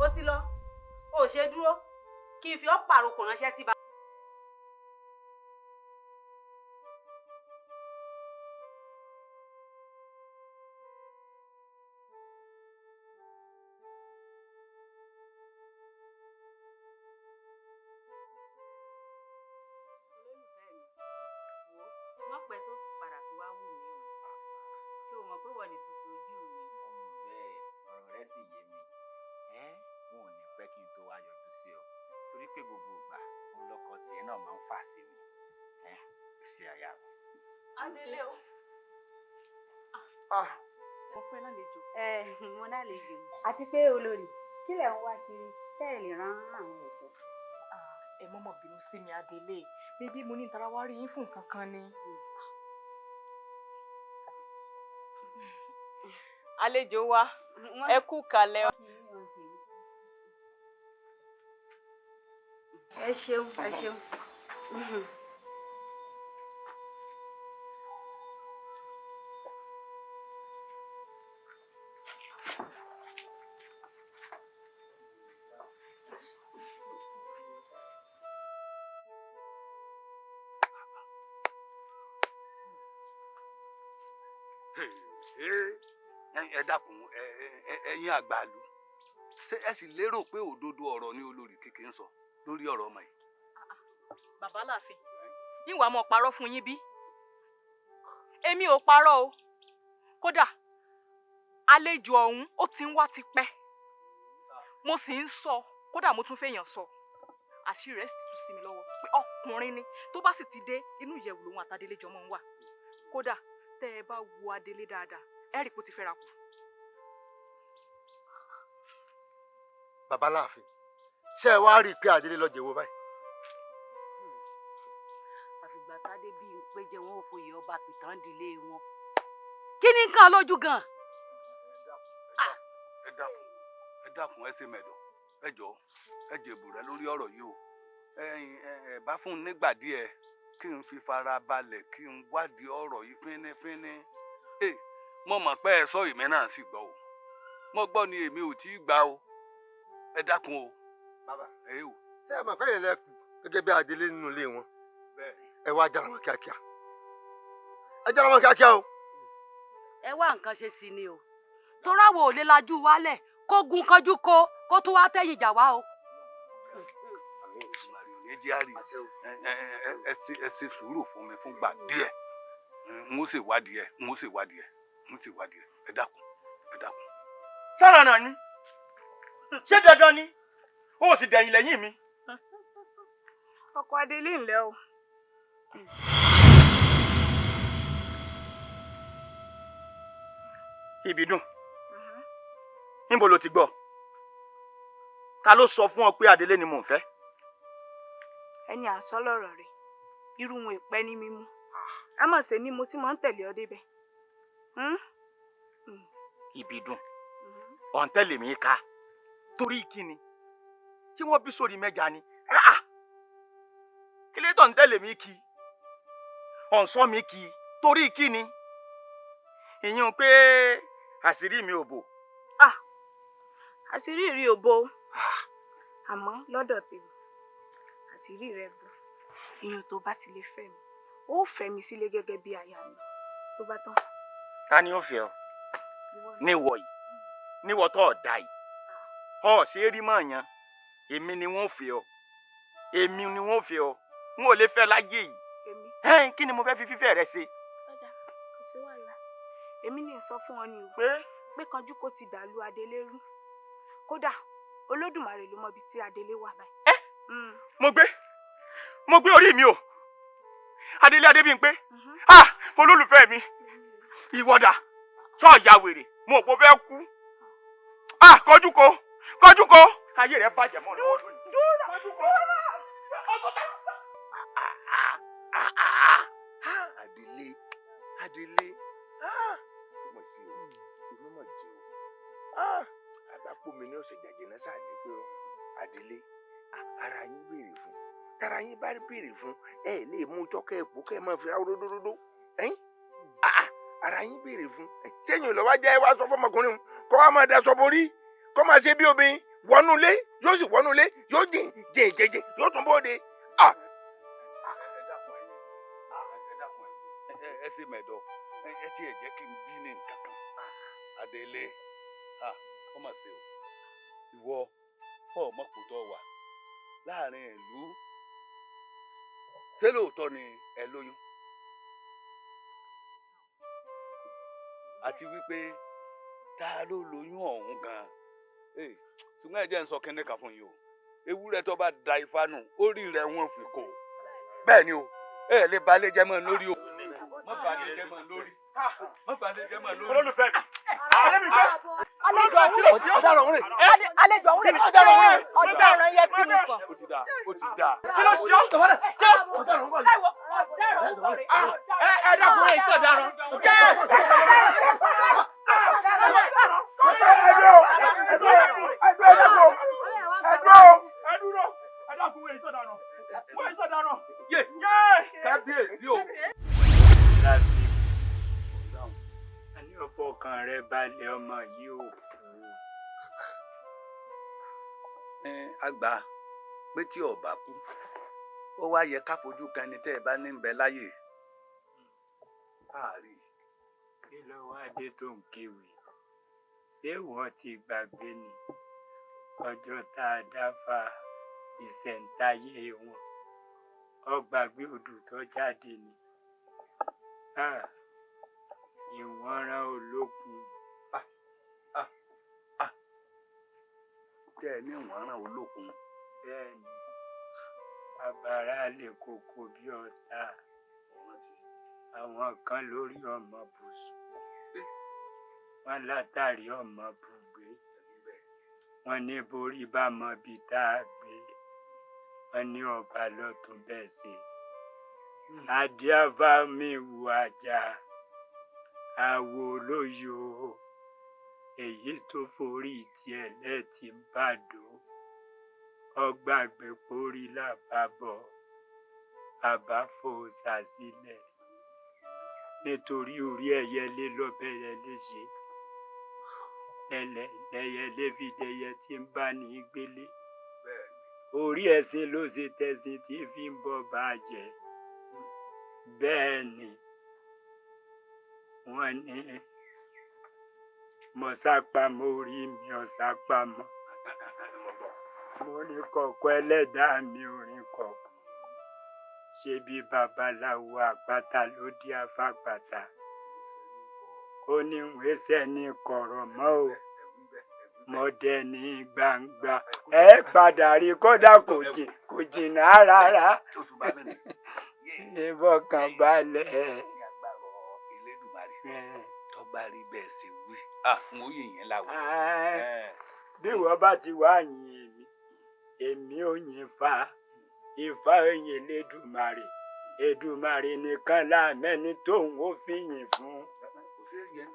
[SPEAKER 4] ó ti lọ ó ṣe dúró kí n fi ọ́ pàrokò ránṣẹ́ sí bàbá. pẹ́ tó fi padà tó wá wù mí o ṣé o mọ̀ pé wọ́n ní tuntun ojú mi.
[SPEAKER 11] bẹ́ẹ̀ ọ̀rọ̀ rẹ sì yé mi wọn ò ní pẹ́ kí n tó wá yọjú sí ọ torí pé gbogbo ìgbà òun lọkọ tiẹ̀ náà máa ń fà sí mi sí àyà mi.
[SPEAKER 4] adélé o.
[SPEAKER 14] mo pẹ́ lálejò.
[SPEAKER 4] mo lálejò. àti pé olórí kí lẹ̀ ń wá kiri tẹ́ ẹ̀ lè rán àwọn ẹ̀ṣọ́.
[SPEAKER 14] ẹ mọ́mọ́ bínú sí mi adélé bíbí mo ní ìtara wá rí yín fún nǹkan kan ni. àlejò wa ẹ kú kalẹ̀.
[SPEAKER 4] ẹ ṣeun ẹ ṣeun.
[SPEAKER 8] ẹ dákun ẹ̀yin àgbàlú ṣé ẹ sì lérò pé òdodo ọ̀rọ̀ ni olórí kékeré ń sọ lórí ọ̀rọ̀ ọmọ yìí.
[SPEAKER 14] bàbá láàfin ìwà mọ̀ parọ́ fún yín bí èmi ò parọ́ o kódà àlejò ọ̀hún ó ti ń wá tipẹ́ mo sì ń sọ kódà mo tún fẹ́yàn sọ àṣírí rẹ̀ sì tún sí mi lọ́wọ́ pé ọkùnrin ni tó bá sì ti dé inú ìyẹ̀wù lòun àtàdélé jọmọ́ ń wà kódà tẹ́ ẹ bá wo adélé dáadáa ẹ rí i pé ó ti fẹ́ra kù.
[SPEAKER 9] bàbá láàfin ṣé ẹ wá rí i pé adélé lọ jẹ́wọ́ báyìí.
[SPEAKER 10] àfìgbà tádé bíi pé jẹ́ wọn ò foyè ọba pìtàn dílé wọn kí ni nǹkan lójú gan.
[SPEAKER 8] ẹ dákun ẹ ṣe mẹ̀dọ̀ ẹ jọ ẹ jẹ̀bù rẹ lórí ọ̀rọ̀ yìí o ẹ bá fún un nígbà díẹ̀ kí n fi fara balẹ̀ kí n wádìí ọ̀rọ̀ yìí fínífíní. mo mọ̀ pé ẹ sọ ìmí náà sì gbọ́ o mo gbọ́ ni èmi ò tí ì gbà o ẹ dákun o.
[SPEAKER 9] bàbá ṣé ẹ mọ̀ pé yẹn lẹ́kùn gẹ́gẹ́ bí adélé nínú ilé wọn ẹ wá jára wọn kíákíá ẹ jára wọn kíákíá o.
[SPEAKER 10] ẹ wá nǹkan ṣe sí ni o torí àwọn ò lè lajú wálẹ̀ kó gun kanjú kó tún wá tẹ̀yìn jà wá o.
[SPEAKER 8] ẹ ṣe sùúrù fún mi fúngbà díẹ̀ n ó ṣèwádìí ẹ dákun.
[SPEAKER 15] sára náà ni ṣé dandan ni ó sì dẹ̀yìn lẹ́yìn mi.
[SPEAKER 14] ọkọ adélé ńlẹ́ o.
[SPEAKER 15] Ìbídùn níbo lo ti gbọ́ ta ló sọ fún ọ pé adélé ni mò ń fẹ́.
[SPEAKER 14] ẹni à ń sọ lọ́rọ̀ rẹ̀ irú wọn ìpẹ́ ní mímú a mọ̀ ṣe ni mo ti máa ń tẹ̀lé ọ débẹ̀.
[SPEAKER 15] Ìbídùn ọ̀n tẹ̀lé mi ká torí kíni tí wọ́n bí sórí mẹ́ja ni kí lè tó ń tẹ̀lé mi kí ọ̀n sọ mi kí torí kíni ìyẹn pé àṣírí mi ò bò.
[SPEAKER 14] àṣírí rí ò bò àmọ́ lọ́dọ̀ tèmi àṣírí rẹ bò èèyàn tó bá ti lè fẹ́ mi ó fẹ́ mi sílé gẹ́gẹ́ bí aya mi tó bá tán.
[SPEAKER 15] ta ni ó fẹ́ ọ níwọ yìí níwọ tó ọ̀dà yìí ọ ṣe é rí mọ̀ yan èmi ni wọ́n fẹ́ ọ n ò lè fẹ́ láyé yìí kí ni mo fẹ́ fi fífẹ́ rẹ ṣe.
[SPEAKER 14] ọ̀dà kò sí wàhálà èmi ní sọ fún ọ ni o pé kanjú kó ti dàlú adélé rú kódà Olódùmarè ló mọ ibi tí Adélé wà báyìí.
[SPEAKER 5] Mo gbé orí mi o. Adélé Adébímpé. Mo lólùfẹ́ mi. Ìwọ́dà. Sọ ya wèrè. Mo kò fẹ́ kú. Kọjú ko. Ayé rẹ̀ bàjẹ́ mọ́ lọ́wọ́ lónìí.
[SPEAKER 3] Adélé. Mo ṣe o. Inú mọ̀ jẹ́ o. Àgbápò mi ní ọ̀sẹ̀ jàjẹ́ náà sáà ní pé Adélé. Ara yín béèrè fún. Tara yín bá béèrè fún. Ẹ lè mú tọ́kẹ́ ẹ̀pọ̀ kẹ́ ẹ máa fi ráwọ́ dódódó. Ara yín béèrè fún. Sẹ́yìn lọ́wọ́ jẹ́ wá sọ fọmọkùnrin kọ́ wá máa daṣọ borí kọ́ máa ṣe bí obìnrin wọnúlé yóò sì wọnúlé yóò jìn jẹjẹ yóò tún bóde.
[SPEAKER 6] Ẹ ṣe mẹ̀dọ̀ ẹ tiẹ̀ jẹ́ kí n bí ní nǹkan kan. Adélé ó mà ṣe o. Ìwọ ọmọ kò tọ́ wà láàrin ìlú. Ṣé lóòótọ́ ni ẹ lóyún? Àti wípé ta ló lóyún ọ̀hún gan-an? Ṣùgbọ́n ẹ jẹ́ ń sọ kinní kan fún yín o. Ewúrẹ́ tó bá da ifá nù orí rẹ̀ wọ́n fi kó. Bẹ́ẹ̀ ni o, ẹ lè balẹ̀ jẹ́ mọ́ lórí o. Má balẹ̀ jẹ́ mọ́ lórí. Olólùfẹ́ mi.
[SPEAKER 12] Àlejò ọ̀hún rè. Ọ̀daràn yẹ tí mo sọ.
[SPEAKER 6] Ó ti dà.
[SPEAKER 12] Kí ló ṣe ọ́? Ẹ dákun ẹ̀ ìṣọ̀daràn.
[SPEAKER 11] Kábíyèsí o. Àní ọ̀pọ̀ ọkàn rẹ balẹ̀ ọmọ yìí o.
[SPEAKER 6] Àgbà pé tí ọba kú ó wá yẹ ká fojú kan ẹni tẹ́ ẹ bá ní ń bẹ láyè.
[SPEAKER 11] Kí ló wá dé tó ń kéwì? Ṣé wọ́n ti gbàgbé ni ọjọ́ tá a dáfà ìṣẹ̀ǹtayé wọn? Ọgbàgbé odù tó jáde ni. Ìwọ̀nran olókun.
[SPEAKER 6] Tẹ́ ẹ ní ìwọ̀nran olókun.
[SPEAKER 11] Bẹ́ẹ̀ni, àbàrà lè kókó bí ọ̀tá. Àwọn kan lórí ọmọ bùsùn. Wọ́n látàrí ọmọ bùgbé. Wọ́n ní borí bá mọ bí tá a gbé. Wọ́n ní ọba lọ́tún bẹ́ẹ̀ ṣe. Adíáfá mi wù àjà. Àwo olóyè o. Èyí tó forí tiẹ̀ lẹ́ẹ̀tì ń bàdó. Ọgbàgbé porí làbábọ̀. Àbáfò sàsílẹ̀. Nítorí orí ẹyẹlé ló bẹ̀rẹ̀ léṣe. Ẹyẹlé fi dẹyẹ tí ń bá ní gbélé. Orí ẹṣin ló ṣe tẹṣin tí fi ń bọ́ bàjẹ́. Bẹ́ẹ̀ ni wọ́n ní mo sápamọ́ orí mi ọ̀sápamọ́. Mo ní kọ̀kọ́ ẹlẹ́dàá mi orin kọ̀kọ́. Ṣé bí babaláwo àpáta ló dí afápàtà? Ó ní wẹ́sẹ̀ ní kọ̀rọ̀ mọ́ o. Mo dẹ̀ ní gbangba. Ẹ padà rí kódà kò jìnnà rárá. Ìbọ̀kàn balẹ̀.
[SPEAKER 6] Tó bá rí bẹ́ẹ̀ ṣe wí. N ó yìn yín láwo.
[SPEAKER 11] Bí wọ́n bá ti wá yìn èmi ò yìn fa. Ifá ẹ̀yìn Elédùmarè. Èdùmarè nìkan láàmẹ́ni tóun ó fi yìn fún.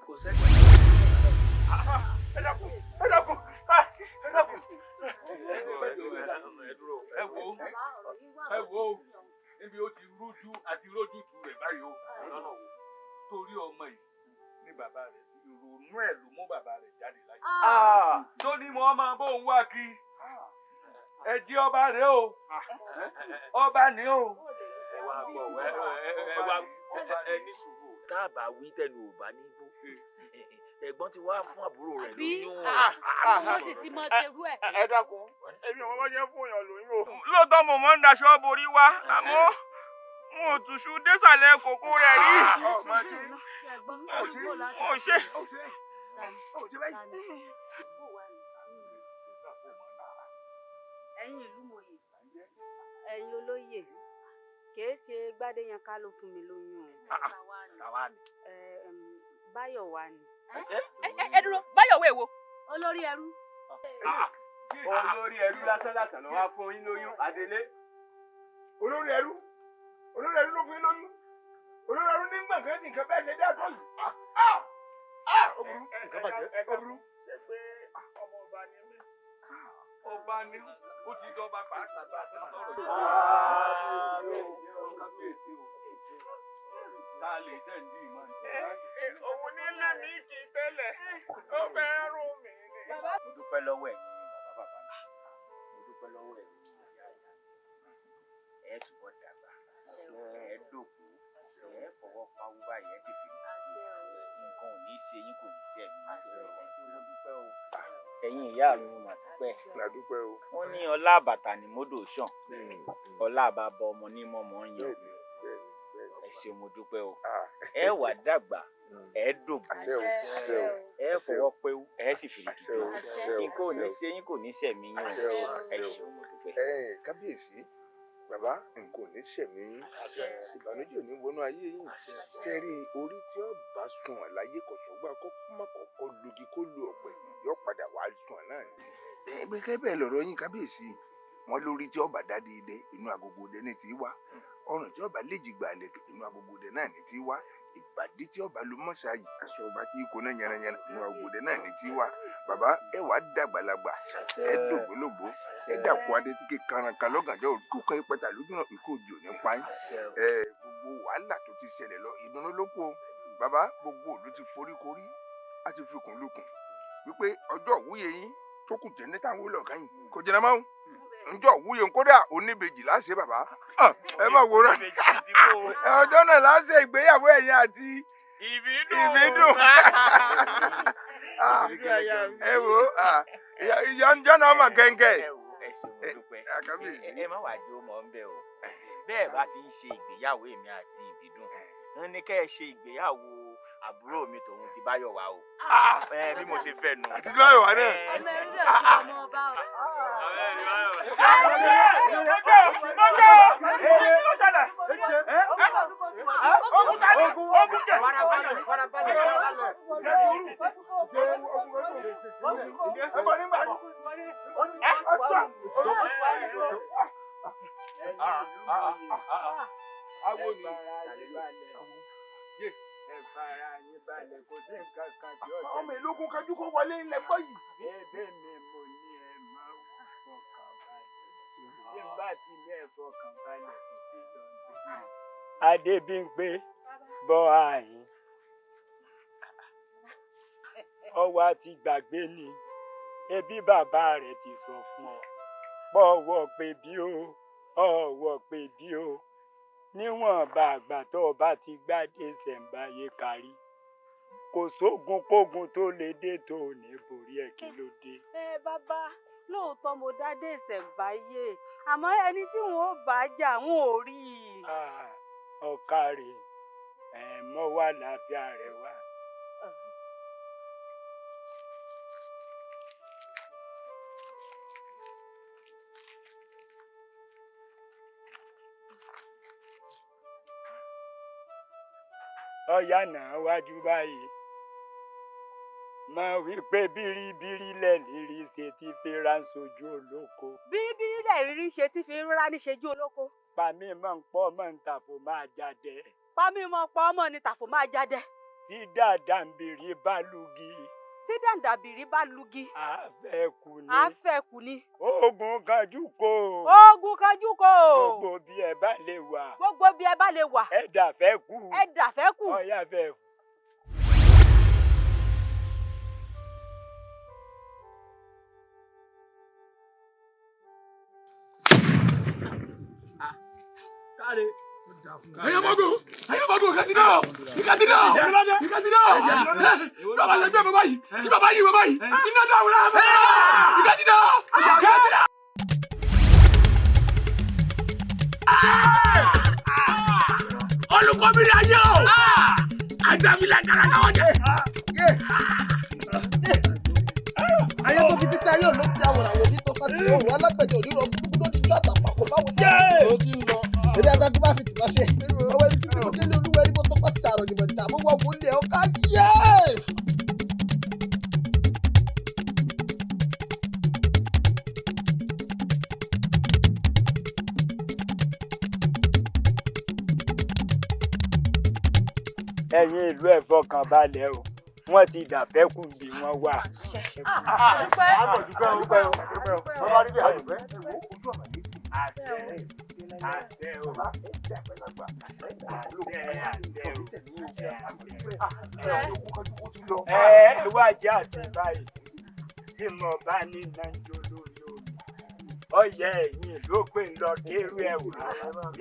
[SPEAKER 6] Kò sẹ́gbẹ̀ẹ́.
[SPEAKER 5] Ẹ dákun. Ẹ wo níbi ó ti rújú àti rójútu rẹ̀ báyìí o. Torí ọmọ yìí ní bàbá rẹ̀ ìrònú ẹ̀ ló mú bàbá rẹ̀ jáde láyé. Tó ní mo máa bóun wá kí. Ẹ jí ọba rẹ o. Ọba ni o.
[SPEAKER 22] Ẹ wá gbọ́ ẹ ní sùúrù. Tá a bá wí tẹnu ò bá ní bó. Ẹ̀gbọ́n ti wá fún àbúrò rẹ̀ lóyún.
[SPEAKER 10] Àbúrò sì ti mọ ṣerú ẹ̀.
[SPEAKER 5] Ẹ dákun, èmi ò mọ jẹ́ fún èèyàn lóyún o. Lóòótọ́ mo mọ̀ ń daṣọ borí wá, àmọ́ n ò tùṣú désàlẹ̀ kòkó rẹ̀ rí. Mo ṣe.
[SPEAKER 10] ẹ̀yin ìlú mòye ẹ̀yin olóyè kìí ṣe Gbádéyànká ló fún mi lóyún o.
[SPEAKER 11] Tàwa ni.
[SPEAKER 10] Báyọ̀ wá ni.
[SPEAKER 1] Ẹ dúró Báyọ̀ wo èwo.
[SPEAKER 10] Olórí ẹrú.
[SPEAKER 15] Olórí ẹrú lásán ló wá fún yín lóyún Adélé. Olórí ẹrú ló fún yín lóyún. Olórí ẹrú ní gbọ̀ngàn ní nǹkan bẹ́ẹ̀ ṣe dé àtọ́ yìí. Obìnrin nǹkan bàjẹ́ obìnrin. Ṣé pé ọmọ ọba ni mí? Ọba ni ó ti dọ́ba pàápàá sọ̀rọ̀. Ta lè tẹ̀ ń dì í máa ń tẹ̀. Òun ní lẹ́mí kì í tẹ́lẹ̀, ó fẹ́ rún mi ni.
[SPEAKER 11] Mo dúpẹ́ lọ́wọ́ ẹ̀yin bàbá mi. Mo dúpẹ́ lọ́wọ́ ẹ̀yin ìyá ìyá mi. Ẹ túbọ̀ dàgbà, ẹ dòkú, ẹ fọwọ́ pawú báyìí, ẹ sì fi nǹkan ò ní ṣe yín kò ní ṣe ẹ̀mí. Mo dúpẹ́ o. Ẹ̀yin ìyá mi mo mà dúpẹ́.
[SPEAKER 15] La dúpẹ́ o.
[SPEAKER 11] Wọ́n ní ọlá àbàtà ní mọ́dò sàn, ọlá àbàbọ̀ ọmọ ní mọ́mọ́ ń yàn. Ẹ ṣeun mo dúpẹ́ o. Ẹ wà dàgbà, ẹ dògbò, ẹ fọwọ́ pé ẹ sì fi dìde. Nǹkan ò ní ṣe yín kò ní ṣẹ̀mí yín o. Ẹ ṣeun mo dúpẹ́.
[SPEAKER 15] Kábíyèsí bàbá nǹkan ò ní ṣẹ̀mí yín, ìbànújẹ́ ò ní wọnú ayé yín. Kẹ́rí orí tí ó bá sùn àláyé kọ̀ṣọ́gbà kọ́kọ́ lugi kó lu ọ̀pẹ yóò padà wá sùn náà ni. Gẹ́gẹ́ bẹ́ẹ̀ lọ̀rọ̀ yín kábíyèsí, wọn lórí tí ọba dádé ilé inú agogo dé ní ti wá, ọrùn tí ọba léjì gbà lẹ inú agogo dé náà ní ti wá, ìbàdí tí ọba ló mọ́ṣáyì aṣọ ọba tí kò náà yẹranyẹran inú agogo dé náà ní ti wá. Bàbá ẹ wàá dàgbàlagbà, ẹ dògbólógbó, ẹ dàkú adé tí kanrankan lọ́gànjọ́ kúkan ìpẹta lójú náà ikú òjò ní pààyàn. Gbogbo wàhálà tó ti ṣẹlẹ̀ lọ ìdùnnú ló kù o. Bàbá gbogbo òlu ti foríkorí á ti fikùn lukùn wípé ọjọ́ ìwúyè yín tó kù jẹ́ ní táwọn olùkọ́ yìí kò jẹ́ náà máa ń njọ́ wúye kódà oníbejì láṣẹ bàbá ẹ má wòran ọjọ́ náà láṣẹ ìgbéyàwó ẹ̀yin àti ìbídùn ẹ wo ìyọ̀njọ́ náà mà gẹ́gẹ́.
[SPEAKER 11] Ẹ ṣeun mo dúpẹ́. Ẹ má wàá jó mọ́ ń bẹ̀ o. Bẹ́ẹ̀ bá ti ń ṣe ìgbéyàwó èmi àti ìbídùn ń ní kẹ́ ẹ ṣe ìgbéyàwó àbúrò mi tòun ti Báyọ̀ wá o. Bí mo ṣe fẹ́ nu.
[SPEAKER 15] Àti Báyọ̀ wá náà. Ọmọ ìlógún kájú kó wọlé ilẹ̀ gbọ́ yìí. Bẹ́ẹ̀ ni mo ní ẹ máa fọkàn balẹ̀. Ṣé bá ti ní ẹ fọkàn balẹ̀ kò sí dandan.
[SPEAKER 2] Adébímpé bọ́ àyín. Ọwọ́ ti gbàgbé ni, ẹbí bàbá rẹ̀ ti sọ fún ọ. Bọ́wọ́ pé bí o, ọwọ́ pé bí o. Níwọ̀nba àgbà tó o bá ti gbádé ṣẹ̀ǹbáyé kárí. Kò sógun kógun tó lè dé tó ò ní borí ẹ̀ kí ló dé.
[SPEAKER 4] Bàbá lóòótọ́ mo dádé ìṣẹ̀ǹbáyé àmọ́ ẹni tí wọn ò bá jà wọn ò rí i.
[SPEAKER 2] Ọ̀kàrè mọ́ wà láàfíà rẹ̀ wá. Ọ̀yá náà wájú báyìí. Mọ̀ wípé bíríbírí lẹ́lìrí ṣe ti fi ránṣojú olóko.
[SPEAKER 4] Bíríbírí lẹ́lìrí ṣe ti fi rán níṣejú olóko.
[SPEAKER 2] Pàmí mọ̀ ń pọ́ mọ̀ ń tàfò máa jáde.
[SPEAKER 4] Pàmí mọ̀ pọ́ mọ̀ ní tàfò máa jáde.
[SPEAKER 2] Tí dàdàbìrì bá lugi.
[SPEAKER 4] Tí dàdàbìrì bá lugi.
[SPEAKER 2] Àfẹ́kù ni.
[SPEAKER 4] Àfẹ́kù ni.
[SPEAKER 2] Ogun kanjú kò.
[SPEAKER 4] Ogun kanjú kò.
[SPEAKER 2] Gbogbo bí ẹ bá lè wà.
[SPEAKER 4] Gbogbo bí ẹ bá lè wà.
[SPEAKER 2] Ẹ dàfẹ́ kù.
[SPEAKER 4] Ẹ dàfẹ́ kù.
[SPEAKER 2] Ọ̀yá fẹ́ kù.
[SPEAKER 12] Ayamago, Katina! Bàbá ṣe gbé bàbá yìí, kí bàbá yìí, iná dà wúlá bàbá! Katina! Olùkọ́bìnrin ayé o! Àjàmílẹ̀ kára náà wọ́n jẹ́.
[SPEAKER 23] Ayé tó fi títí ayé ò ló fi àwòrán àwọn òbí tó kọ́ sí.
[SPEAKER 7] òun alágbẹ̀dẹ òní lọ gbúgbú lórí ìjọ àtàpàkò báwo ni. èdè àtàkùn bá fi tìmọ̀ ṣe ọwọ́ ẹni títí mo délé olúwẹ̀ ní mo tó pàṣẹ àrò ìmọ̀ ìjà mo wá wọlé ẹ̀ ọ̀ká yé.
[SPEAKER 2] ẹ̀yin ìlú ẹ̀ fọkàn balẹ̀ o wọ́n ti dàbẹ́kù bí wọ́n wà. Ìwádìí àti báyìí tí mo bá ní nàìjọ lórí omi ọyẹ ẹ̀yin ló pè lọ kérú ẹ wá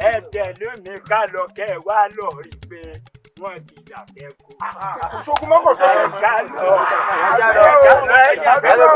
[SPEAKER 2] ẹ tẹ̀lé mi ká lọ kẹ́ ẹ wá lọ rí i pé wọ́n ti dàbẹ́kù.
[SPEAKER 5] Ṣogun mọ́kò tó yẹ
[SPEAKER 2] ká lọ ká lọ.